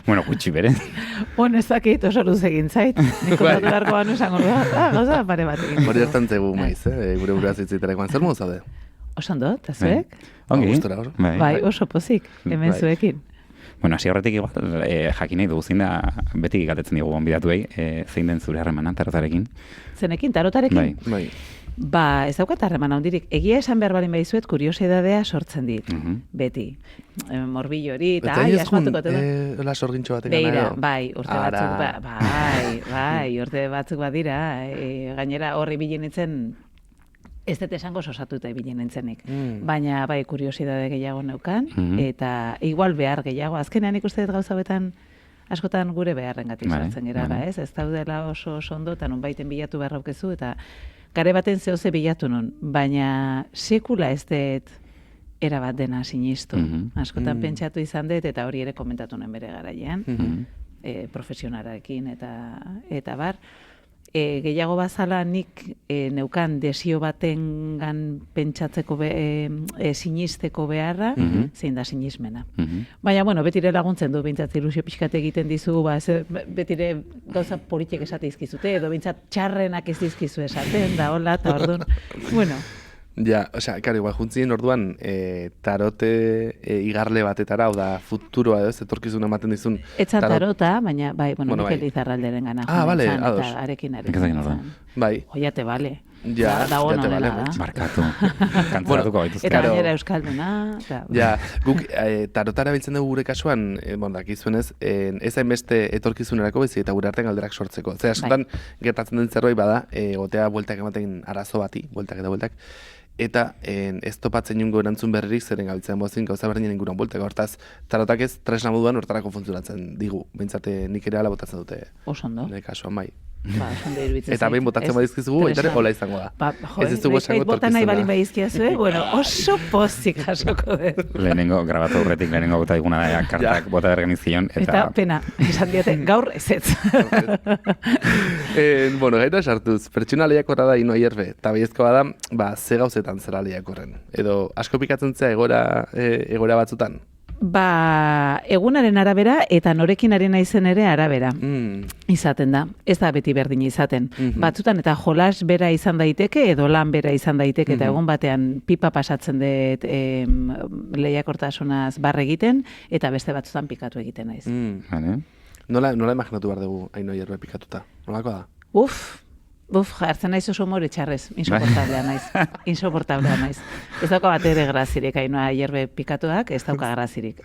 Bueno, gutxi bere. Ez dakit oso luz egin zait. Nik kontatu beharkoan esango da, gauza pare bat egin. Hori hartan zegu maiz, gure buruaz hitziterakoan. Zer modu zaude? Oso ondo, eta zuek? Ongi. Gustora, oso. Bai, oso pozik, hemen Bai. zuekin. Bueno, hasi horretik igual, jakin nahi dugu zein da, beti galdetzen digu gonbidatuei, zein den zure harremana tarotarekin. Zenekin, tarotarekin? Bai. Ba, ez daukat harreman handirik. Egia esan behar balin behizuet, kuriosidadea sortzen dit, beti. Morbillo hori, eta asmatuko dut. Hola sorgintxo batek Beira, bai, urte batzuk badira, gainera horri bilen nintzen, ez dut esango sosatuta ibilen nintzenik. Baina, bai, kuriosidade gehiago neukan, eta igual behar gehiago. Azkenean ikuste dut gauza betan, askotan gure beharrengatik sartzen gara, ez? Ez daudela oso ondo, eta nonbaiten bilatu behar aukezu, eta gare baten zehoze bilatu nun, baina sekula ez dut erabat dena sinistu. Askotan pentsatu izan dut, eta hori ere komentatu nuen bere garaian, profesionalarekin eta bar. Gehiago bazala nik neukan desio batengan pentsatzeko sinisteko beharra, zein da sinismena. Baina, betire laguntzen du, bintzat ilusio pixkat egiten dizu, betire gauza politik esate izkizute, edo bintzat txarrenak ez dizkizu esaten, da hola, eta orduan, bueno. Ja, osea, karo, igual juntzien orduan tarote igarle batetara, o da futuroa edo, etorkizuna ematen dizun. Etzan tarota, baina, bai, Mikel Izarralderen gana. Bale, ados. Eta arekin Bai. Oiate, bale. Ja, jate bale. Markatu. Kantzeratuko baituzte. Eta gainera euskalduna. Ja, guk tarotara biltzen dugu gure kasuan, dakizuenez, ez hainbeste etorkizunerako bezi eta gure artean galderak sortzeko. Zer, askotan gertatzen den zerbait bada, gotea bueltak ematen arazo bati, bueltak eta bueltak, eta ez topatzen jungo erantzun berririk zeren gabiltzen mozin gauza berdinen inguruan buelteko. Hortaz, tarotak ez tresna moduan hortarako funtzionatzen digu. Behintzate nik ere ala botatzen dute. Oso ondo. Nire kasuan bai. Ba, oso ondo iruditzen Eta zait. behin botatzen Ez, badizkizugu, eta ere tresna. hola izango da. Ba, Ez dugu esango bota nahi balin torkizuna. badizkiazue, bueno, oso pozik jasoko dut. Lehenengo, grabatu aurretik lehenengo bota diguna da, kartak bota bergenizkion, Eta pena, esan diote, gaur ezetz. Bueno, gaita sartuz, pertsona lehiakorra da Ino Ayerbe, eta baiezkoa da, ba, ze gauzetan zera lehiakorren. Edo, asko pikatzen zea egoera batzutan? Ba, egunaren arabera eta norekin ari naizen ere arabera izaten da. Ez da beti berdin izaten. Batzutan eta jolas bera izan daiteke edo lan bera izan daiteke eta egun batean pipa pasatzen dut lehiakortasunaz barre egiten eta beste batzutan pikatu egiten naiz. Vale. Nola imaginatu behar dugu Ino Ayerbe pikatuta? Nolako da? Jartzen naiz oso umore txarrez, insoportablea naiz. Insoportablea naiz. Ez dauka bat ere grazirik, Ainoa Ayerbe pikatuak, ez dauka grazirik.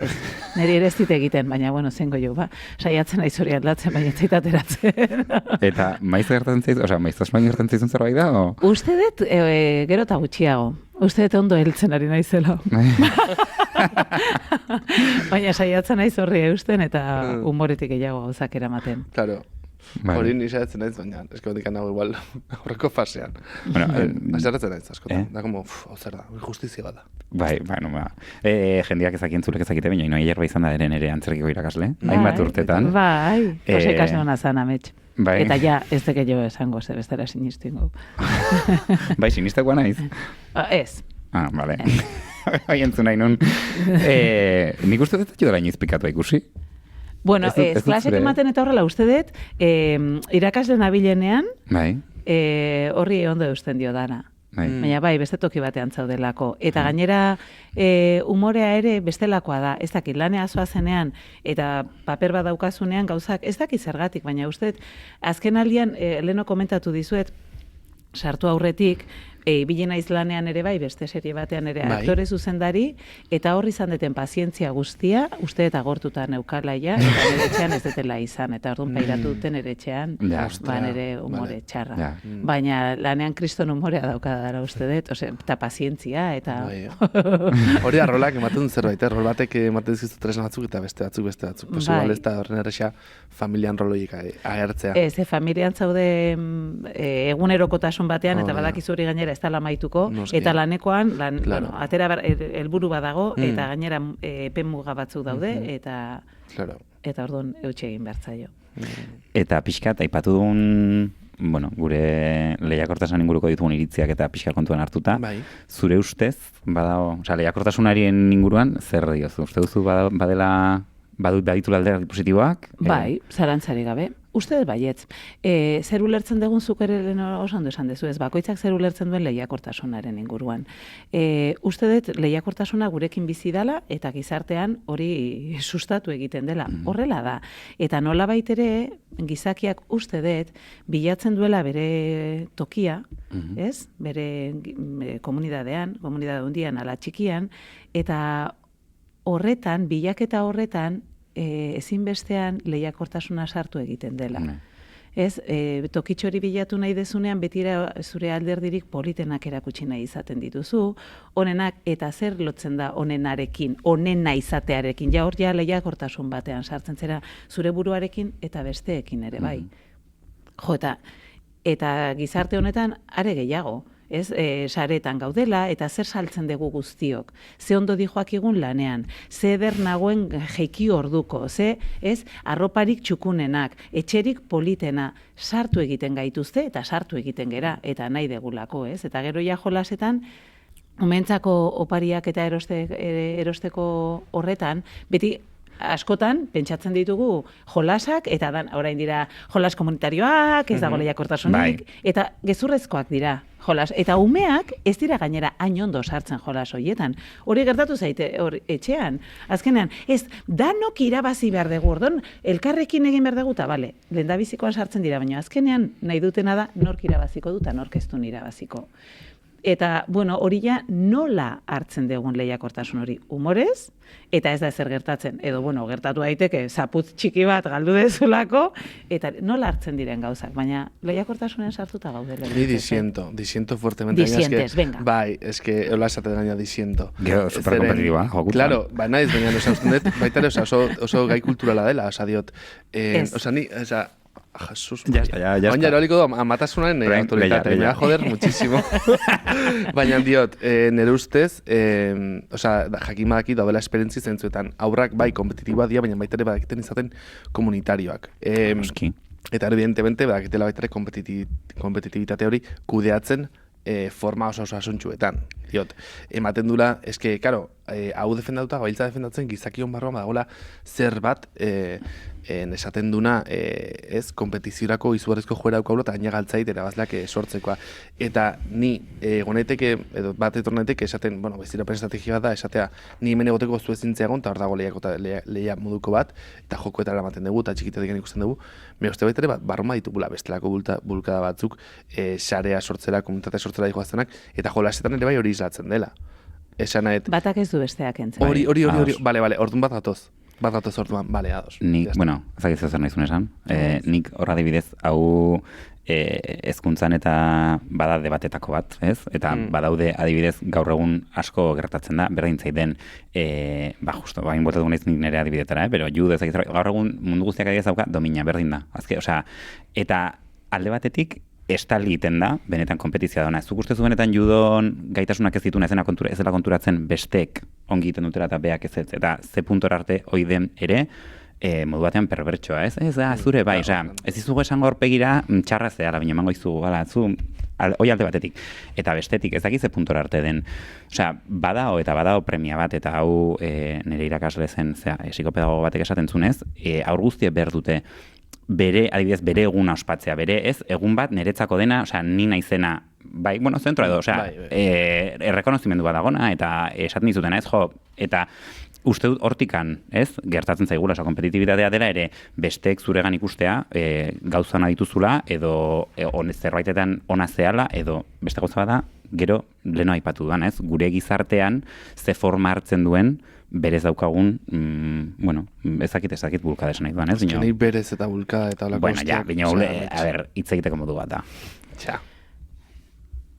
Neri ere ez dit egiten, baina, bueno, zengo jo, ba, saiatzen naiz hori atlatzen, baina ez ateratzen. Eta maiz gertatzen zaiz, osea, maiztasmain gertatzen zaizun zerbait da, o? Uste dut, gero eta gutxiago. Uste dut ondo heltzen ari naizela. Baina saiatzen naiz horri eusten eta humoretik gehiago gauzak eramaten. Claro. Vale. Hori nisaiatzen naiz, baina esko dikan hau igual horreko fasean. Bueno, Azerratzen naiz, askotan. Da como, zer da, justizia bat da. Bai, bueno, ba. Jendeak ezakien zulek ezakite, baina Ino Ayerbe izan da ere antzerkiko irakasle, hainbat urtetan. Bai, oso ikasle hona zan amets. Bai. Eta ja, ez deke jo esango, ze bestera sinistu ingo. Bai, sinistekoa naiz? Ez. Ah, vale. Bai, entzun nahi nun. Nik uste dut dela inoiz pikatu ikusi. Bueno, ez dut klasek zure- ematen eta horrela uste dut, irakasle nabilenean, Bai, horri ondo eusten dio dana. bai. Baina bai, beste toki batean zaudelako. Eta gainera, umorea ere bestelakoa da. Ez dakit, lanea zoazenean eta paper bat daukazunean gauzak, ez dakit zergatik, baina uste dut, azken aldian, leheno komentatu dizuet, sartu aurretik, bilen naiz lanean ere bai, beste serie batean ere Bai. aktore zuzendari, eta horri izan deten pazientzia guztia, uste eta agortuta neukalaia, eta nire etxean ez dutela izan, eta orduan pairatu duten nire etxean, Ja, ba nire umore vale. txarra. Ja. Baina lanean kriston umorea daukadara uste dut, eta pazientzia, eta... Bai, hori da rolak ematen duen zerbait, rol batek ematen dizkizu tresna batzuk eta beste batzuk. Pues Bai. igual ez da horren erresa familian roloik agertzea. Ez, familian zaude egunerokotasun batean, eta Hori da. badakizu hori gainera ez dala maituko, Noski. eta lanekoan, Claro. bueno, atera helburu badago, eta gainera epen muga batzuk daude, Claro. eta orduan eutxe egin behar zaio. Eta pixkat, aipatu dugun, bueno, gure lehiakortasun inguruko ditugun iritziak eta pixka kontuan hartuta, Bai. zure ustez, badago, osea, lehiakortasunarien inguruan, zer diozu? Uste duzu baditula alderdi positiboak? Bai, zarantzari gabe. Uste dut baietz. Zer ulertzen dugun zuk ere lehen oso ondo esan dezu ez, bakoitzak zer ulertzen duen lehiakortasunaren inguruan. Uste dut lehiakortasuna gurekin bizi dela eta gizartean hori sustatu egiten dela. Horrela da. Eta nolabait ere gizakiak uste dut bilatzen duela bere tokia, ez? Bere komunidadean, komunidade hundian ala txikian, eta horretan, bilaketa horretan, ezinbestean lehiakortasuna sartu egiten dela. Ez, tokitxori bilatu nahi dezunean, betira zure alderdirik politenak erakutsi nahi izaten dituzu, onenak eta zer lotzen da onenarekin, onena izatearekin, ja hor ja lehiakortasun batean sartzen zera zure buruarekin eta besteekin ere bai. Jo, eta gizarte honetan are gehiago. Ez, saretan gaudela, eta zer saltzen dugu guztiok. Ze ondo dijoakigun lanean, ze eder nagoen jeiki orduko, ze, ez, arroparik txukunenak, etxerik politena, sartu egiten gaituzte, eta sartu egiten gera, eta nahi degulako, ez? Eta gero ja jolasetan, umentzako opariak eta erosteko horretan, beti, askotan, pentsatzen ditugu jolasak, eta orain dira jolas komunitarioak, ez dago lehiakortasunik, eta gezurrezkoak dira jolas. Eta umeak ez dira gainera hain ondo sartzen jolas horietan. Hori gertatu zaite etxean. Azkenean, ez, danok irabazi behar dugu, orduan, elkarrekin egin behar dugu, eta bale, lehendabizikoan sartzen dira, baina azkenean nahi dutena da nork irabaziko du, eta nork ez duen irabaziko. Eta, bueno, hori ja nola hartzen dugun lehiakortasun hori? Humorez, eta ez da ezer gertatzen. Edo, bueno, gertatu daiteke, zaputz txiki bat galdu dezulako, eta nola hartzen diren gauzak. Baina lehiakortasunen sartuta gaudela. Ni disiento fuertemente. Disientes, venga. Bai, eske, hola esate gaina disiento. Gero, superkompetitiboa, jokutan. Claro, naiz, baina usten dut, baita ere, oso gai kulturala dela, diot. Ni, Jesus, ya está. Baina eroliko du, amatasunaren autoritate, me va a joder muchísimo. Baina diot, nire ustez, jakin badaki daudela esperientzi zentzuetan, aurrak bai kompetitiboa dira, baina baita ere badakiten izaten komunitarioak. Eta evidentemente badakitela baita ere kompetitibitate hori kudeatzen forma oso asuntxuetan. Diot, ematen dula, eske, karo, hau defendatuta, gabiltza defendatzen, gizakion barruan badagoela zer bat esaten duna, kompetiziorako izugarrizko joera daukaulo eta gaina galtzait erabazleak sortzekoa. Eta ni, gonaiteke, edo bat etornaiteke esaten, bueno, bezirapen estrategia bat da, esatea, ni hemen egoteko zu ezintzea egon, eta hor dago lehia moduko bat, eta jokoetara ematen dugu, eta txikitetik ikusten dugu, me uste baita ere, barroma ditugula bestelako bulkada batzuk, sarea sortzera, komunitatea sortzera dihoaztenak, eta jolasetan ere bai hori islatzen dela. Batak ez du besteak entzen. Hori, bale, orduan bat gatoz orduan, bale, ados. Nik, bueno, ezagizu zer nahizun esan, nik horra dibidez, hau hezkuntzan eta bada debatetako bat, ez? Eta badaude adibidez gaur egun asko gertatzen da, berdin zaiten, justo, bain botatu naiz nik nire adibidetara, pero jude ezagizu, gaur egun mundu guztiak adibidez dauka, domina, berdin da. Eta alde batetik, estali egiten da, benetan kompetizioa dauna. Zuk uste zu benetan judon gaitasunak ez dituna ez dela konturatzen bestek ongi egiten dutela eta beak ez ez. Eta ze puntora arte hoi den ere, modu batean perbertsoa, ez? Ez da, zure, bai, ez izugu esango horpegira txarra zehala, baina emango izugu, hoi alde batetik. Eta bestetik, ez dakiz ze puntora arte den. Badao premia bat, eta hau nire irakasle zen, psikopedagogo batek esaten zunez, aur guztie behar dute adibidez, bere eguna ospatzea, bere ez, egun bat niretzako dena, ni naizena, bai, bueno, zentro edo, errekonozimendu bat dagona, eta esaten dizutena, ez, eta uste dut hortikan, ez, gertatzen zaigula, kompetitibitatea dela ere, besteek zuregan ikustea, gauzana dituzula, edo zerbaitetan ona zehala, edo beste gauza bada, gero, leno aipatu duan, ez, gure gizartean, ze forma hartzen duen, berez daukagun, ezakit bulkada esan nahi duan, ez? Nahi berez eta bulkada eta olako usteak. Hitz egiteko modu bat da.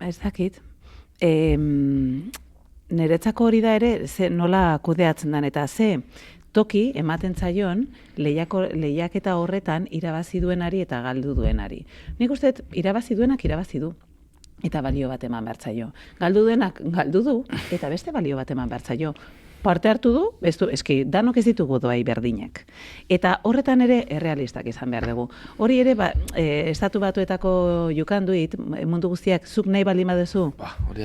Ezakit. Niretzako hori da ere, nola kudeatzen den, eta toki ematen zaion lehiaketa horretan irabazi duenari eta galdu duenari. Nik uste, irabazi duenak irabazi du. Eta balio bat eman behar zaio. Galdu duenak galdu du, eta beste balio bat eman behar zaio. Parte hartu du, eski, danok ez ditugu doai berdinek. Eta horretan ere errealistak izan behar dugu. Hori ere, estatu batuetako jukanduit, mundu guztiak zuk nahi baldin baduzu,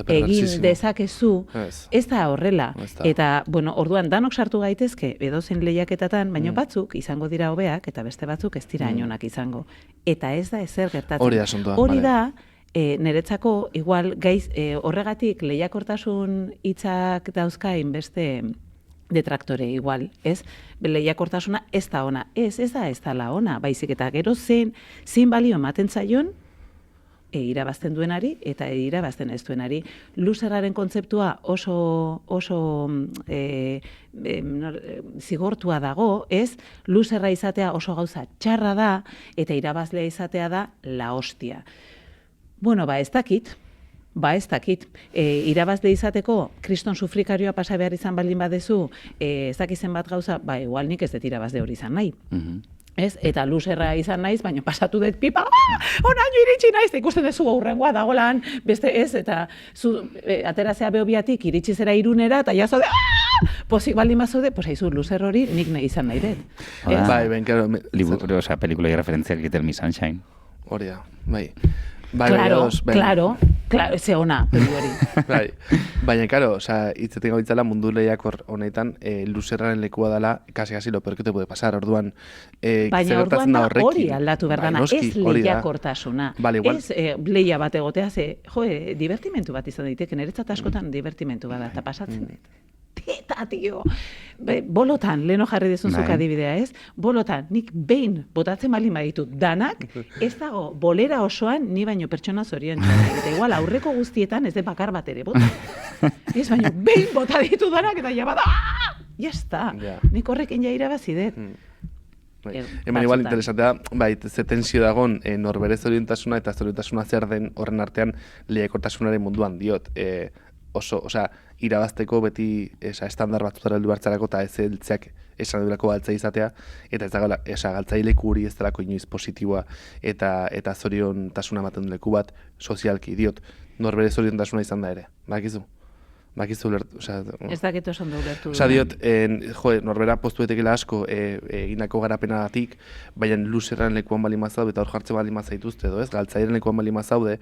egin dezakezu, ez da horrela. Eta, orduan danok sartu gaitezke edozein lehiaketatan, baina batzuk izango dira hobeak, eta beste batzuk ez dira inonak izango. Eta ez da ezer gertatzen. Hori da, niretzako, igual, horregatik lehiakortasun hitzak dauzkain beste detraktore, igual, ez? Lehiakortasuna ez da ona. Ez da la ona, baizik eta gero zein balio ematen zaion, irabazten duenari eta irabazten ez duenari. Luzerraren kontzeptua oso zigortua dago, ez? Luzerra izatea oso gauza txarra da, eta irabazlea izatea da la hostia. Ez dakit. Irabazle izateko, kriston sufrikarioa pasa behar izan baldin badezu, ez dakizen bat gauza, igual nik ez dut irabazle hori izan nahi. Ez? Eta luzerra izan naiz, baina pasatu dut pipa, onaino iritsi naiz, ikusten duzu aurrengoa dagolan, beste ez, eta aterazea behobiatik iritsi zera Irunera, eta jazode, pozik baldin bazaude, haizu luzer hori nik nahi izan nahi dut. Bai, ben, karo. Pelikulei referentziak Little Miss Sunshine. Hori da, bai. Claro, ze ona, hori. Baina, karo, hitzetik gabitzala mundu lehiakor honetan, luzerraren lekua dela, kasi lo peor que te puede pasar, orduan, baina orduan da hori aldatu berdana, ez lehiakortasuna. Ez lehia bat egotea, divertimentu bat izan daiteke, niretzat askotan divertimentu bat eta pasatzen dit. teta, tio. Bolotan, leno jarri dezunzuk adibidea, ez? Bolotan, nik behin botatzen balin baditut danak, ez dago bolera osoan ni baino pertsona zorion txanak. Eta igual aurreko guztietan ez de bakar bat ere bota. Ez baino behin bota ditu danak eta ja bada, ya está. Nik horrekin ja irabazi dut. Hemen igual interesatea, ze tensio dagon norbere zoriontasuna eta zoriontasuna zer den horren artean lehiakortasunaren munduan diot. Irabazteko beti estandar batzutara heldu hartzarako eta ez heltzeak esan edurako galtzai izatea, eta ez dagoela, galtzaileku hori ez delako inoiz positiboa eta zoriontasuna ematen du leku bat, sozialki diot, norbere zoriontasuna izan da ere, bakizu ulertu, ez dakit oso ondo ulertu. Diot, norbera postu betekela asko egindako garapenagatik, baina luzerraren lekuan bali mazaude eta hor jartze bali mazaituzte edo ez, galtzairen lekuan bali mazaude,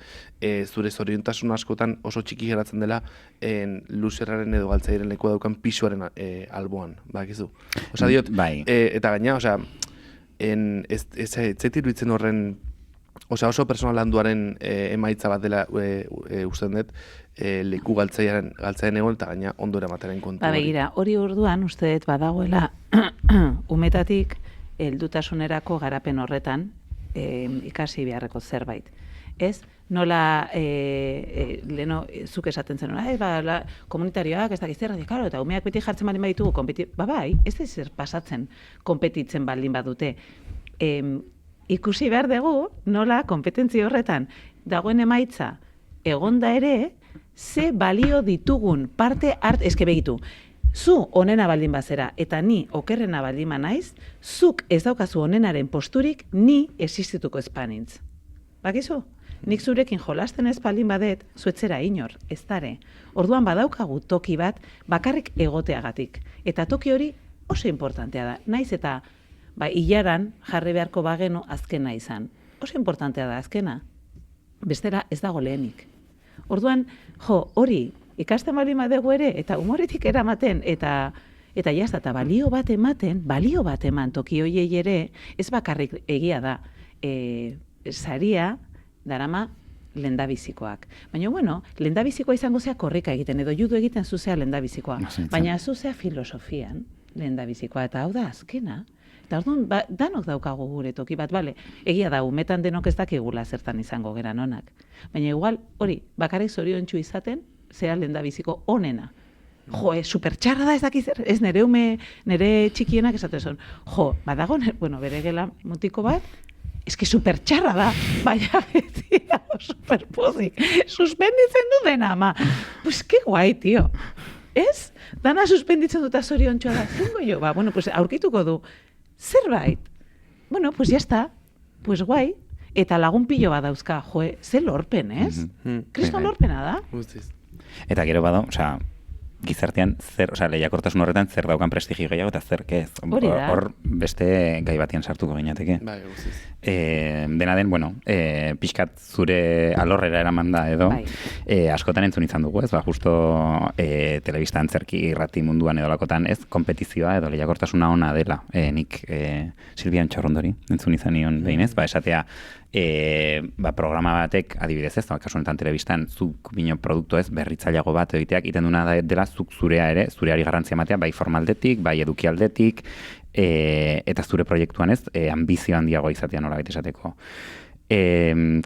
zure zoriontasun askotan oso txiki geratzen dela luzerraren edo galtzairen lekua daukan pisuaren alboan, bakizu. Diot, eta gaina, ez zetiruditzen horren oso personal landuaren emaitza bat dela usten dut, leku galtzaiaren egon eta gaina ondo eramataren kontu. Begira, hori orduan uste dut badagoela umetatik heldutasunerako garapen horretan ikasi beharreko zerbait. Ez? Nola, leno, zuk esaten zen, komunitarioak ez dakiz zer, eta umeak beti jartzen baldin baditugu, ez da zer pasatzen konpetitzen baldin badute. Ikusi behar dugu, nola, kompetentzia horretan, dagoen emaitza, egonda ere, ze balio ditugun parte eske begitu. Zu onena baldin bazera, eta ni okerrena baldin naiz, zuk ez daukazu onenaren posturik, ni existituko espanintz. Bakizu? Nik zurekin jolasten ez baldin badet, zuetzera inor, ez dare. Orduan badaukagu toki bat, bakarrik egoteagatik. Eta toki hori oso importantea da. Naiz eta hilaran jarri beharko bagenu azkena izan. Oso importantea da azkena. Bestera ez dago lehenik. Orduan, hori, ikasten bali madegu ere, eta humoritik eramaten, eta jazta, eta balio bat eman toki hoiei ere, ez bakarrik egia da, saria darama lendabizikoak. Baina, lendabizikoa izango zea korrika egiten, edo judu egiten zuzea lendabizikoa. Baina zuzea filosofian lendabizikoa, eta hau da azkena. Eta orduan, danok daukagu gure toki bat, bale, egia da, umetan denok ez dakigula zertan izango geran onak. Baina igual, hori, bakarrik zoriontsu izaten, zera lendabiziko onena. Supertxarra da ez dakiz, ez nire txikienak esaten zuen. Badago, bere gela mutiko bat, eski supertxarra da, baina beti dago superpozik. Suspenditzen du dena, ama. Pues que guai, tio. Ez? Dana suspenditzen duta zoriontxoa da. Zengo jo, aurkituko du. Zerbait. Pues ya está. Pues guai. Eta lagun pilo bat dauzka. Ze lorpen, ez? Kriston lorpena da? Eta gero bada, gizartean lehiakortasun horretan zer daukan prestigio gehiago eta zer ez. Hor beste gai batian sartuko gineateke. Dena den, pixkat zure alorrera eraman da edo, askotan entzun izan dugu, ez? Justo telebistan zerki irrati munduan edo lakotan, ez? Kompetizioa edo lehiakortasuna ona dela. Nik Silvia Antxorrondori entzun izan nion behin, ez? Esatea, programa batek, adibidez ez, kasu honetan telebistan, zuk bino produktu ez, berritzaileago bat egiteak, iten duna dela zuk zureari garrantzia ematea, bai formaldetik, bai edukialdetik, eta zure proiektuan ez, ambizio handiagoa izatea nolabait esateko.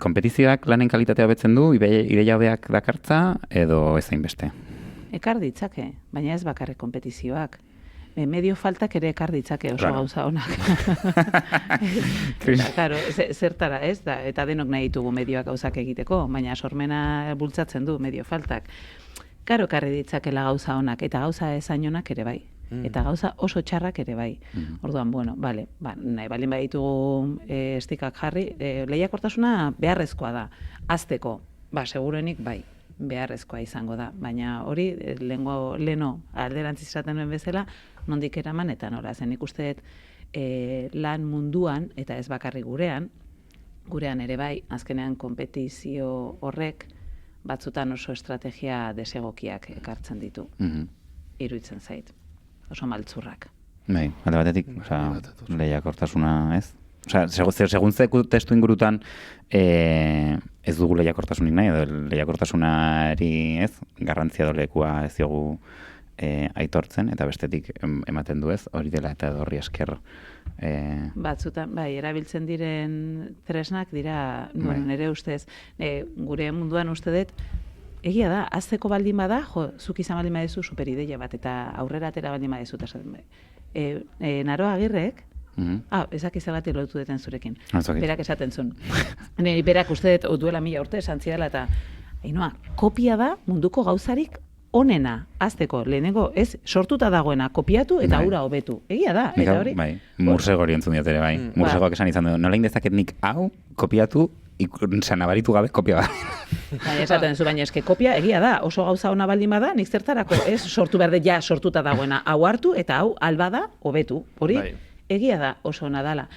Kompetizioak lanen kalitatea betzen du, ideia hobeak dakartza, edo ezain beste? Ekar ditzake, baina ez bakarrik kompetizioak. Medio faltak ere ekar ditzake oso gauza honak. Claro, zertara ez da, eta denok nahi ditugu medioak gauzak egiteko, baina sormena bultzatzen du medio faltak. Karo ekarri ditzakela gauza honak, eta gauza ezain honak ere bai. Eta gauza oso txarrak ere bai. Orduan, nahi balin baditugu estikak jarri, lehiakortasuna beharrezkoa da. Azteko, segurenik bai. Beharrezkoa izango da, baina hori leno alderantziz esaten duen bezala nondik eraman eta nola, zen ikusteet lan munduan eta ez bakarrik gurean ere bai, azkenean konpetizio horrek batzutan oso estrategia desegokiak ekartzen ditu. Iruditzen zait, oso maltzurrak. Bai, alde batetik, lehiakortasuna ez? Segun zeku testu ingurutan ez dugu lehiakortasunik nahi, edo lehiakortasunari ez, garrantzia dolekua ez diogu aitortzen, eta bestetik ematen du ez, hori dela eta horri esker. Batzutan, bai, erabiltzen diren tresnak dira, bueno, nire ustez, gure munduan uste dut, egia da, azteko baldin bada, zuk izan baldin badezu superideia bat, eta aurrera atera baldin badezu, Naroa Agirrek, ezak izagatik lotu deten zurekin. Berak esaten zuen. Berak uste dut duela 1000 urte esan zidala, eta kopia da munduko gauzarik onena, azteko, lehenengo, ez, sortuta dagoena, kopiatu eta hura hobetu. Egia da, eta hori? Bai, Mursegori entzun diatere, bai. Mursegoak esan izan du, nola indezaket nik hau, kopiatu, sanabaritu gabe kopia bat. Baina esaten zu, baina eske kopia, egia da, oso gauza ona baldin bada, nik zertarako, ez, sortu behar ja sortuta dagoena, hau hartu eta hau albada hobetu. Hori, egia da, oso ona dala.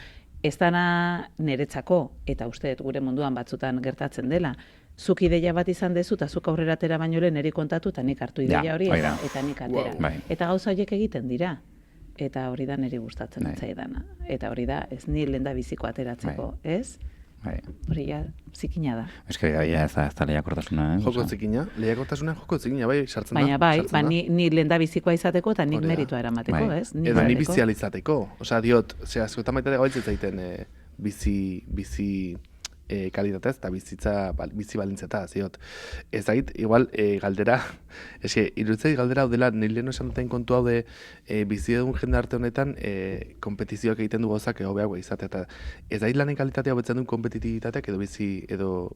Ez dana niretzako, eta uste gure munduan batzutan gertatzen dela, zuk ideia bat izan dezu, eta zuk aurrera atera baino lehen niri kontatu, eta nik hartu ideia hori, eta nik atera. Eta gauza horiek egiten dira. Eta hori da niri gustatzen atzaidana. Eta hori da, ez ni lehendabiziko ateratzeko, ez? Hori ja, zikina da. Ez que ez da lehiakortasuna, Joko zikina? Lehiakortasuna joko zikina, bai, sartzen da. Baina ni lehendabizikoa izateko, eta nik meritua eramateko, ez? Edo ni bizial izateko. Osa, diot, askotan maitatea gaitz zaiten bizi kalitatez eta bizi balintzeta, ziot. Ez dakit, igual, galdera, iruditzei galdera hau dela, nire leheno esan duten kontu hau de bizi egun jende arte honetan kompetizioak egiten du gozak hobeago izatea, eta ez dakit lanen kalitatea hobetzen duen kompetitibitateak edo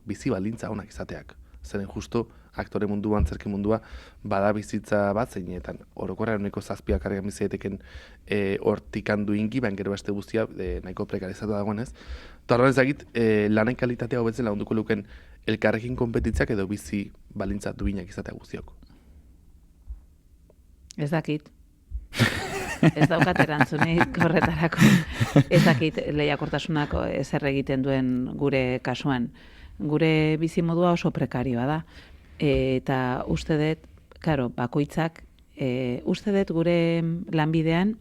bizi balintza honak izateak. Zeren justu aktore mundua, antzerki mundua, bada bizitza bat zeinetan. Orokorra uneko 7 karregan bizieteken hortikan duingi, baina gero beste guztia nahiko prekarizatu dagoen ez. Eta horren ezagit, lanen kalitatea hobetzen lagunduko luken elkarrekin kompetitziak edo bizi balintza duinak izatea guztiok. Ez dakit. Ez daukat erantzunik horretarako. Ez dakit lehiakortasunako ezer egiten duen gure kasuan. Gure bizimodua oso prekarioa da. Eta uste dut, karo, bakoitzak, uste dut gure lanbidean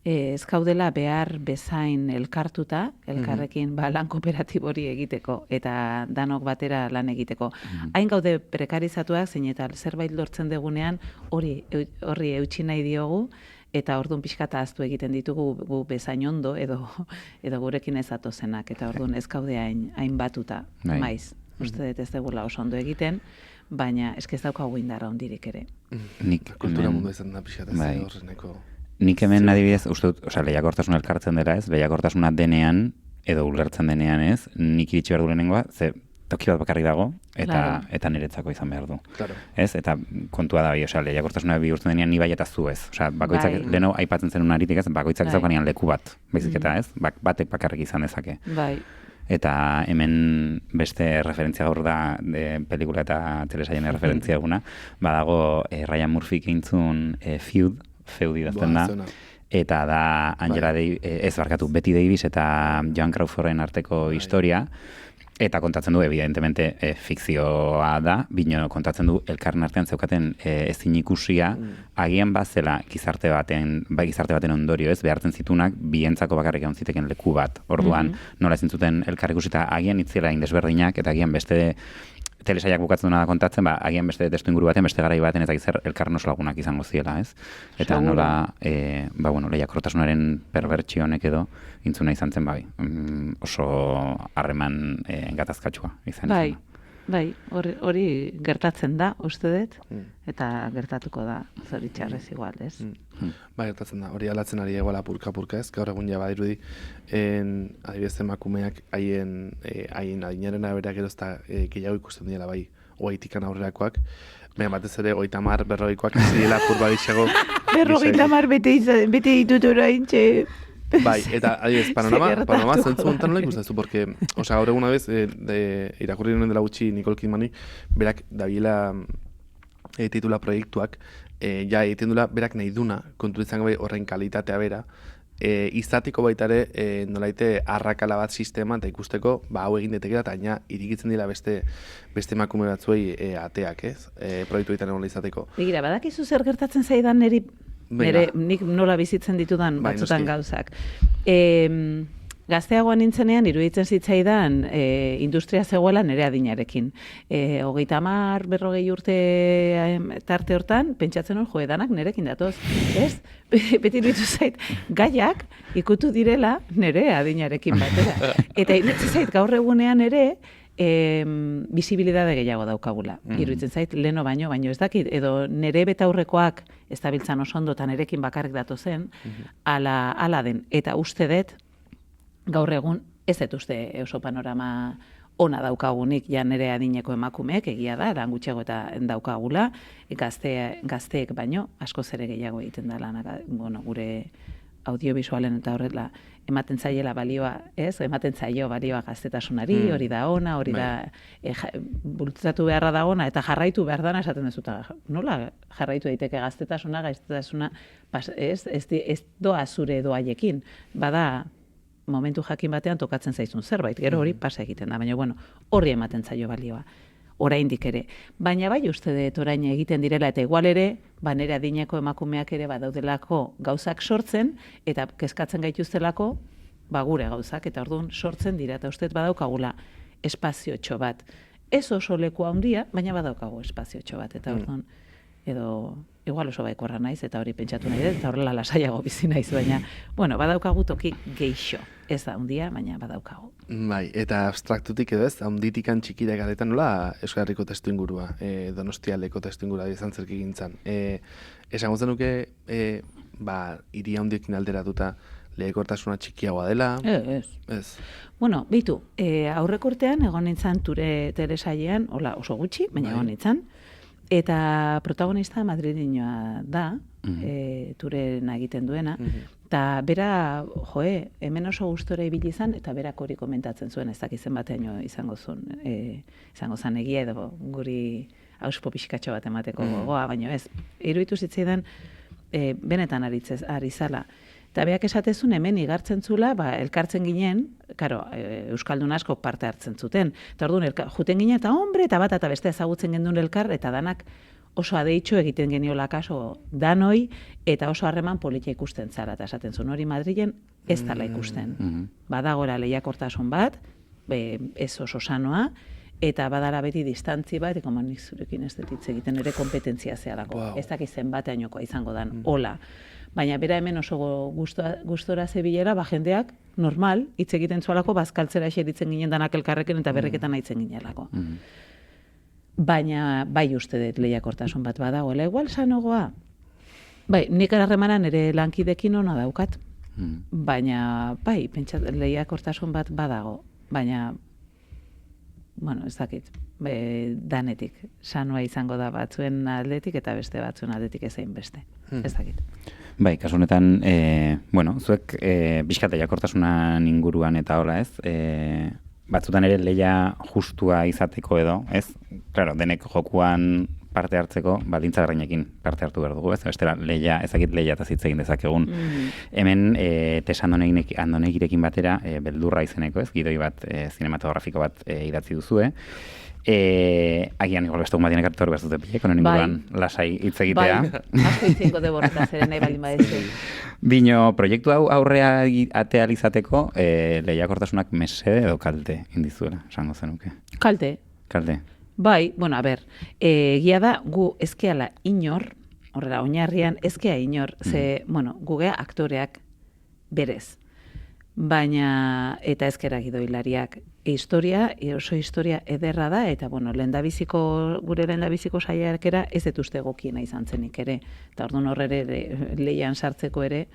ez gaudela behar bezain elkartuta, elkarrekin lan kooperatibo hori egiteko, eta danok batera lan egiteko. Hain gaude prekarizatuak, zein eta zerbait lortzen degunean horri eutsi nahi diogu, eta orduan pixkata ahaztu egiten ditugu gu bezain ondo, edo gurekin ez atozenak, eta orduan ez gaude hain batuta, maiz. Uste dut ez degula oso ondo egiten, baina ez daukagu indarra hondirik ere. Kultura mundu izan da pixkata ez horreneko... Nik hemen adibidez, uste dut, lehiakortasuna elkartzen dela ez, lehiakortasuna denean, edo ulertzen denean ez, nik iritsi behar du lehenengoa, ze toki bat bakarrik dago, eta niretzako izan behar du. Ez? Eta kontua da, lehiakortasuna bihurtzen denean ni bai eta zu ez. Bakoitzak, leheno aipatzen zen unaritik ez, bakoitzak zaukanean leku bat, baizik eta ez, batek bakarrik izan dezake. Eta hemen beste referentzia gaur da, pelikula eta telesaien referentzia eguna, badago Ryan Murphyk eintzun Feud idazten da, eta da Betty Davis eta Joan Crawforden arteko historia, eta kontatzen du, evidentemente, fikzioa da, bino kontatzen du elkarren artean zeukaten ezin ikusia, agian bazela gizarte baten ondorio ez, behartzen zitunak, bientzako bakarrik egon ziteken leku bat. Orduan, nola ezin zuten elkar ikusita, agian itzela indesberdinak, eta agian beste telesaiak bukatzen duena da kontatzen, agian beste testu inguru baten, beste garai baten, eta gizar elkarren oso lagunak izango ziela, ez? Eta nola, lehiakortasunaren perbertsio honek edo, intzuna izan zen, oso harreman gatazkatsua izan zen. Bai, hori gertatzen da, uste dut, eta gertatuko da, zoritxarrez igual, ez? Bai, gertatzen da, hori alatzen ari egoala purka-purka ez, gaur egun ja badirudi, adibidez emakumeak haien adinaren arabera gero ez da gehiago ikusten dira, bai, 20-tikan aurrerakoak, baina batez ere 30, 40koak zirela purbadixago. 50 bete ditut orain, Bai, eta adibidez, panorama zentzu honetan nola ikusten zu, porque, gaur eguna bez, irakurri nuen dela gutxi Nicole Kidmani, berak dabiela titula proiektuak, ja egiten dula, berak nahi duna, kontu izango bai horren kalitatea bera, izatiko baitare nolaite arrakala bat sistema eta ikusteko hau egin detekera eta gaina irikitzen dira beste emakume batzuei ateak, ez? Proiektu egiten egon izateko. Begira, badakizu zer gertatzen zaidan nik nola bizitzen ditudan batzutan gauzak. Gazteagoan nintzenean, iruditzen zitzaidan industria zegoela nire adinarekin. 30, 40 urte tarte hortan, pentsatzen hor, danak nirekin datoz. Ez? Beti iruditu zait, gaiak ikutu direla nire adinarekin batera. Eta iruditzen zait, gaur egunean ere, bisibilidade gehiago daukagula. Iruditzen zait, leno baino ez dakit, edo nire betaurrekoak ez dabiltzan oso ondo eta nirekin bakarrik datozen, ala den. Eta uste dut, gaur egun ez dut uste oso panorama ona daukagunik ja nire adineko emakumeek, egia da, eran gutxiago eta daukagula, gazteek baino, askoz ere gehiago egiten da lanak, gure audiovisualen eta horrela, ematen zaiela balioa, ez? Ematen zaio balioa gaztetasunari, hori da ona, hori da bultzatu beharra da ona, eta jarraitu behar dana esaten dezuta. Nola jarraitu daiteke gaztetasuna, ez doa zure doaiekin. Bada, momentu jakin batean tokatzen zaizun zerbait, gero hori pasa egiten da, baina horri ematen zaio balioa, oraindik ere. Baina bai uste dut orain egiten direla, eta igual ere, nire adineko emakumeak ere badaudelako gauzak sortzen, eta kezkatzen gaituztelako, gure gauzak, eta orduan sortzen dira, eta uste badaukagula espaziotxo bat. Ez oso leku handia, baina badaukagu espaziotxo bat, eta orduan, edo igual oso baikorra naiz, eta hori pentsatu nahi dut, eta horrela lasaiago bizi naiz, baina, badaukagu toki geixo. Ez da handia, baina badaukagu. Bai, eta abstraktutik edo ez, handitikan txikira garetan nola Euskal Herriko testu ingurua, Donostialeko testu ingurua izan zerki gintzan. Esango zenuke, hiri handiekin alderatuta lehiakortasuna txikiagoa dela? Ez. Bueno, bitu, aurreko urtean egon nintzen Ture telesailean, oso gutxi, baina egon nintzen, eta protagonista madrilinoa da, Turen egiten duena, eta bera, hemen oso gustora ibili izan, eta berak hori komentatzen zuen, ez dakizen batean izango zen egia edo guri auspo pixkatxo bat emateko gogoa, baina ez, iruditu zitzaidan benetan ari zala. Eta beak esatezun hemen igartzen zula, elkartzen ginen, Euskaldun asko parte hartzen zuten. Eta orduan, juten ginen, eta hombre, eta bat eta beste ezagutzen gendun elkar, eta danak oso adeitxo egiten geniola kaso danoi, eta oso harreman politia ikusten zara, eta esaten zuen hori Madrilen ez dala ikusten. Badagora lehiakortasun bat, ez oso sanoa, eta badala beti distantzi bat, eta nik zurekin ez dut hitz egiten ere kompetentzia zehalako. Ez dakizen bateainokoa izango dan, hola. Baina bera hemen oso gustora zebilera, jendeak normal, hitz egiten zualako, bazkaltzera eseritzen ginen danak elkarrekin eta berreketan aitzen ginelako. Baina bai uste dut lehiakortasun bat badagoela, igual sanogoa. Bai, nik harremanan ere lankidekin ona daukat. Baina bai, lehiakortasun bat badago. Baina, ez dakit, danetik. Sanoa izango da batzuen aldetik eta beste batzuen aldetik ezein beste. Ez dakit. Bai, kasu honetan, zuek pixkat lehiakortasunan inguruan eta hola ez, batzutan ere lehia justua izateko edo, ez? Claro, denek jokuan parte hartzeko, baldintza garrinekin parte hartu behar dugu, ez? Bestela, ezakit lehia eta hitz egin dezakegun. Hemen, Tesa Andonegirekin batera, beldurra izeneko, ez? Gidoi bat, zinematografiko bat idatzi duzue. Agian igual beste batien ekartu behar dute pilek, honen inguruan lasai hitz egitea. Bai, asko hitz egingo deborretaz ere nahi baldin badezu. Bino, proiektu hau aurrea atea izateko, lehiakortasunak mesede edo kalte indizuela, esango zenuke? Kalte. Bai, a ber, egia da gu ezkeala inor, horrela, oinarrian ezkea inor, ze, gugea aktoreak berez. Baina, eta ezkera gidoilariak, oso historia ederra da, eta, gure lehendabiziko saiakera ez dut uste egokiena izan zenik ere. Eta orduan horre lehian sartzeko ere,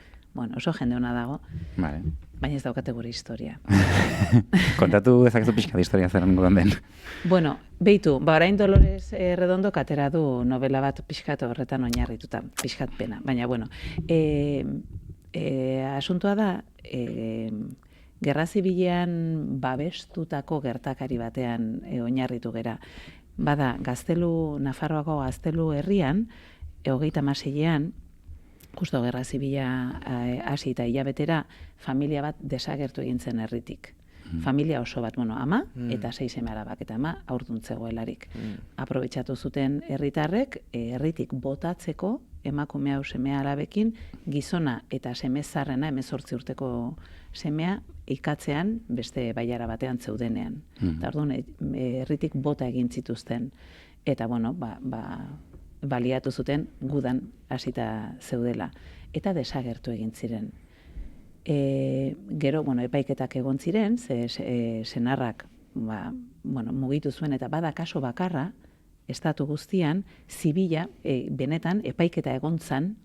oso jende hona dago. Vale. Baina ez daukate gure historia. Kontatu ezakezu pixkat historia zeran godan den. Beitu, orain Dolores Redondo katera du novela bat pixkat horretan oinarrituta, pixkat pena. Baina, asuntua da, Gerra Zibilean babestutako gertakari batean oinarritu gera. Bada, Nafarroako Gaztelu herrian, 36ean, justo Gerra Zibila hasi eta hilabetera, familia bat desagertu egin zen herritik. Familia oso bat, ama eta 6 seme-alabak, eta haurdun zegoelarik. Aprobetxatu zuten herritarrek, herritik botatzeko emakume hau semea alabekin, gizona eta semezarrena, 18 urteko semea, ikatzean beste bailara batean zeudenean. Eta orduan, herritik bota egin zituzten. Eta, bueno, baliatu zuten gudan hasita zeudela. Eta desagertu egin ziren. Gero, bueno, epaiketak egon ziren, senarrak mugitu zuen, eta bada kaso bakarra, estatu guztian, zibila, benetan, epaiketa egon zan,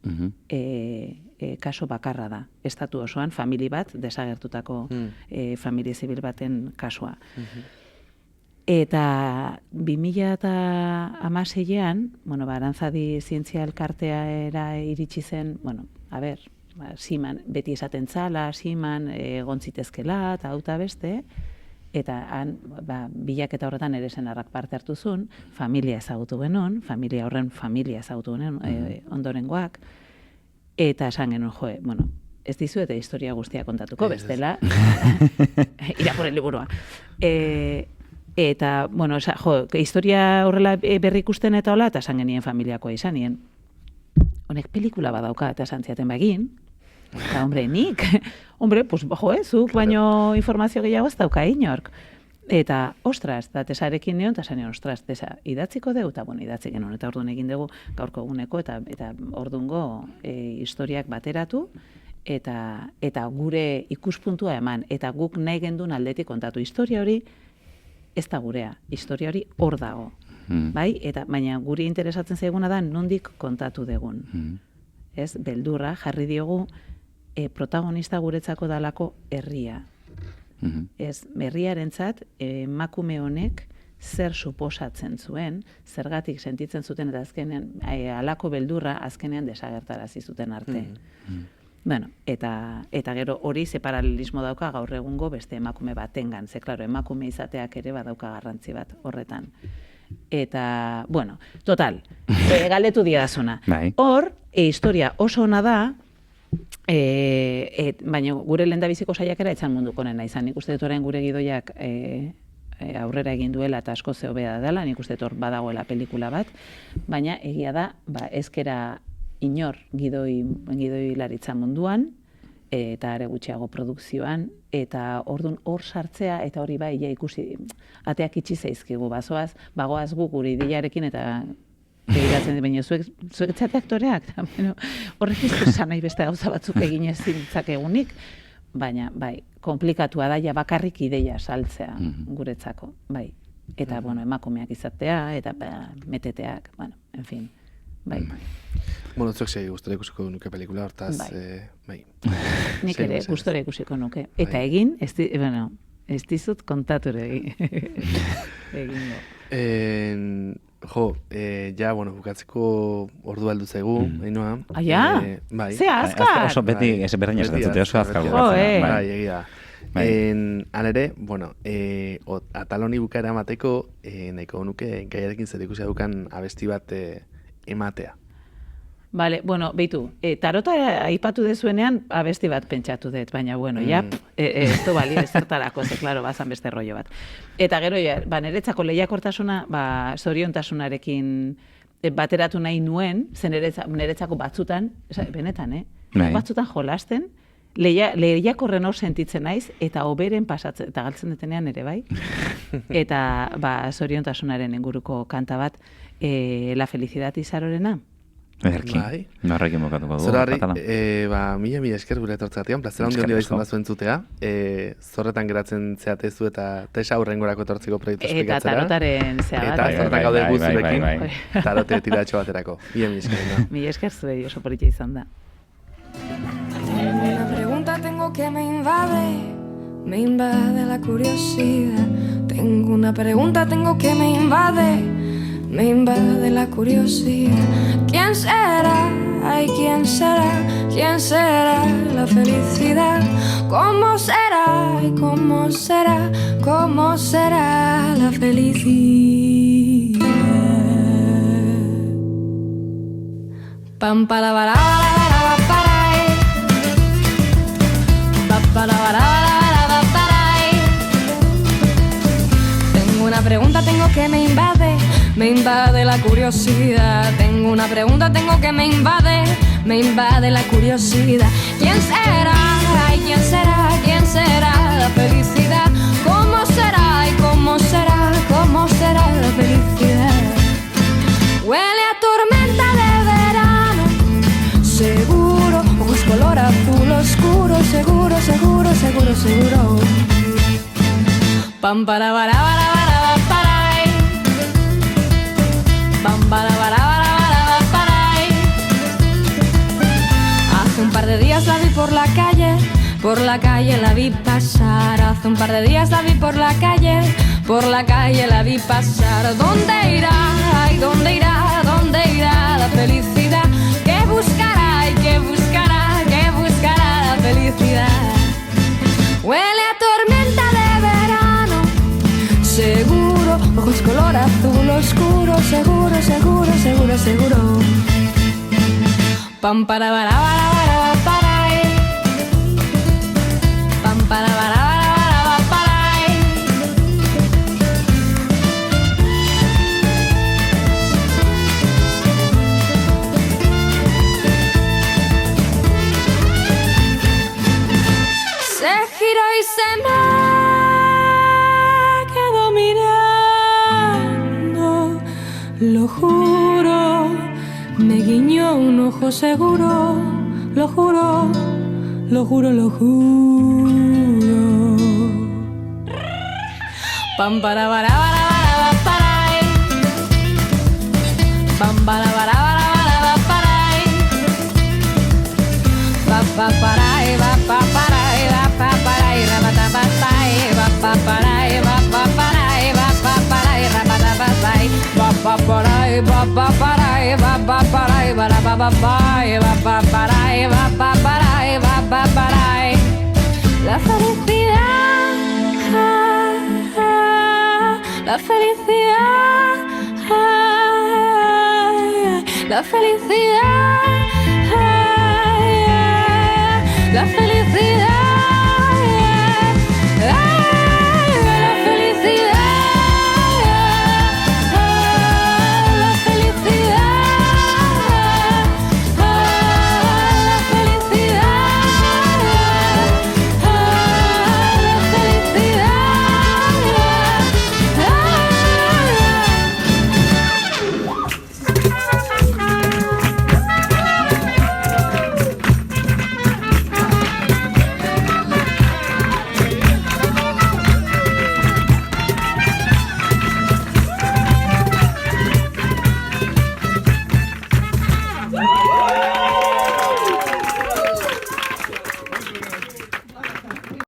kaso bakarra da. Estatu osoan, famili bat, desagertutako familia zibil baten kasua. Eta 2016an, Arantzadi Zientzia Elkartea iritsi zen, Siman, beti esaten zala, Siman, gontzitezkela, eta hauta beste, eta han, bilaketa horretan ere senarrak parte hartu zuen, familia ezagutu genuen, familia horren familia ezagutu genuen, ondorengoak, eta esan genuen, ez dizu eta historia guztia kontatuko, bestela, irakurren liburua. Eta, historia horrela berri ikusten eta hola, eta esan genien familiakoa izan nien. Honek pelikula badauka eta esan ziaten bagin, eta, nik, zuk baino informazio gehiago ez dauka inork. Eta, ostras, eta tesarekin neon, eta zanean, ostras, tesa, idatziko dugu, eta, idatzi genuen, eta orduan egin dugu gaurko eguneko, eta ordungo historiak bateratu, eta gure ikuspuntua eman, eta guk nahi gendun aldetik kontatu. Historia hori ez da gurea, historia hori hor dago. Baina guri interesatzen zaiguna da nondik kontatu degun. Ez, beldurra jarri diogu protagonista guretzako dalako herria. Ez, herriarentzat emakume honek zer suposatzen zuen, zergatik sentitzen zuten eta azkenean halako beldurra azkenean desagertarazi zuten arte. Bueno, eta gero hori ze paralelismo dauka gaur egungo beste emakume batengan. Ze, klaro, emakume izateak ere badauka garrantzi bat horretan. Eta, bueno, total, galdetu diadazuna. Hor, historia oso ona da, baina gure lehendabiziko saiakera etzan munduko nena izan. Nik uste dut orain gure gidoiak aurrera egin duela eta asko ze hobea dela, nik uste dut hor badagoela pelikula bat, baina egia da, ezkera inor gidoilaritza munduan, eta are gutxiago produkzioan, eta orduan hor sartzea, eta hori bai, ikusi, ateak itxi zaizkigu, bagoaz gu gure ideiarekin, eta begiratzen baina zuek etzate aktoreak, horrek izan nahi beste gauza batzuk egin ezin ditzakegunik, baina bai, komplikatua da, bakarrik ideia saltzea guretzako, bai. Eta, emakumeak izatea, eta meteteak, en fin, bai. Zuek sei gustora ikusiko nuke pelikula, hortaz, bai. Nik ere gustora ikusiko nuke. Eta egin, ez dizut kontatu egingo. Bukatzeko ordu aldu zaigu, Ainhoa. Ja? Ze azkar! Oso beti, ez berdin esatzen, oso azkar bukatzen. Bai, egia. Alere, atal honi bukaera emateko, nahiko nuke gaiarekin zer ikusia dukan abesti bat ematea. Bale, behitu, tarota aipatu dezuenean abesti bat pentsatu dut, baina, ez du bali, ezertarako, klaro, bazan beste rollo bat. Eta gero, niretzako lehiakortasuna, zoriontasunarekin bateratu nahi nuen, zen niretzako batzutan, benetan, batzutan jolasten, lehiakorren hor sentitzen naiz, eta oberen pasatzen, eta galtzen detenean ere bai, eta zoriontasunaren inguruko kanta bat, La Felicidad Izarorena. Ederki, norrekin bokatuko dugu. Zorarri, mila esker gure etortzatian, plazera ondi da izan da zuen zutea, zorretan geratzen zeatezu eta tesa aurrengorako etortziko proiektu esplikatzera. Eta tarotaren zea bat. Eta zorretan gaude guzurekin, tarote tiratxo baterako. Mila esker. Mila esker zuei, oso politxe izan da. Una pregunta tengo que me invade la curiosidad. Tengo una pregunta, tengo que me invade la curiosidad. ¿Quién será? Ay, ¿quién será? ¿Quién será la felicidad? ¿Cómo será? Ay, ¿cómo será? ¿Cómo será la felicidad? Pam para para Tengo una pregunta, tengo que me invade me invade la curiosidad. Tengo una pregunta, tengo que me invade la curiosidad. ¿Quién será? Ay, ¿quién será? ¿Quién será la felicidad? ¿Cómo será? ¿Y cómo será? ¿Cómo será la felicidad? Huele a tormenta de verano, seguro, ojos color azul oscuro, seguro, seguro, seguro, seguro. Pam para para para para para. Pam para para para para. Hace un par de días la vi por la calle la vi pasar. Hace un par de días la vi por la calle la vi pasar. ¿Dónde irá? Ay, ¿dónde irá? ¿Dónde irá la felicidad? ¿Qué buscará? ¿Y qué buscará? ¿Qué buscará la felicidad? Huele a tormenta de verano, seguro, ojos color azul oscuro, seguro, seguro, seguro, seguro. Pam para para para para para. Pam para para para para. Se giró y se me quedó mirando, lo juro, me guiñó un ojo seguro, lo juro, lo juro, lo juro. Pam para para para para. Pam para para para para. Pa pa para va pa para va pa para rabata pa va pa para va pa para va pa para rabata pa va pa para va pa para va pa para va pa pa va pa para va pa para va pa para. La felicidad, la felicidad, la felicidad.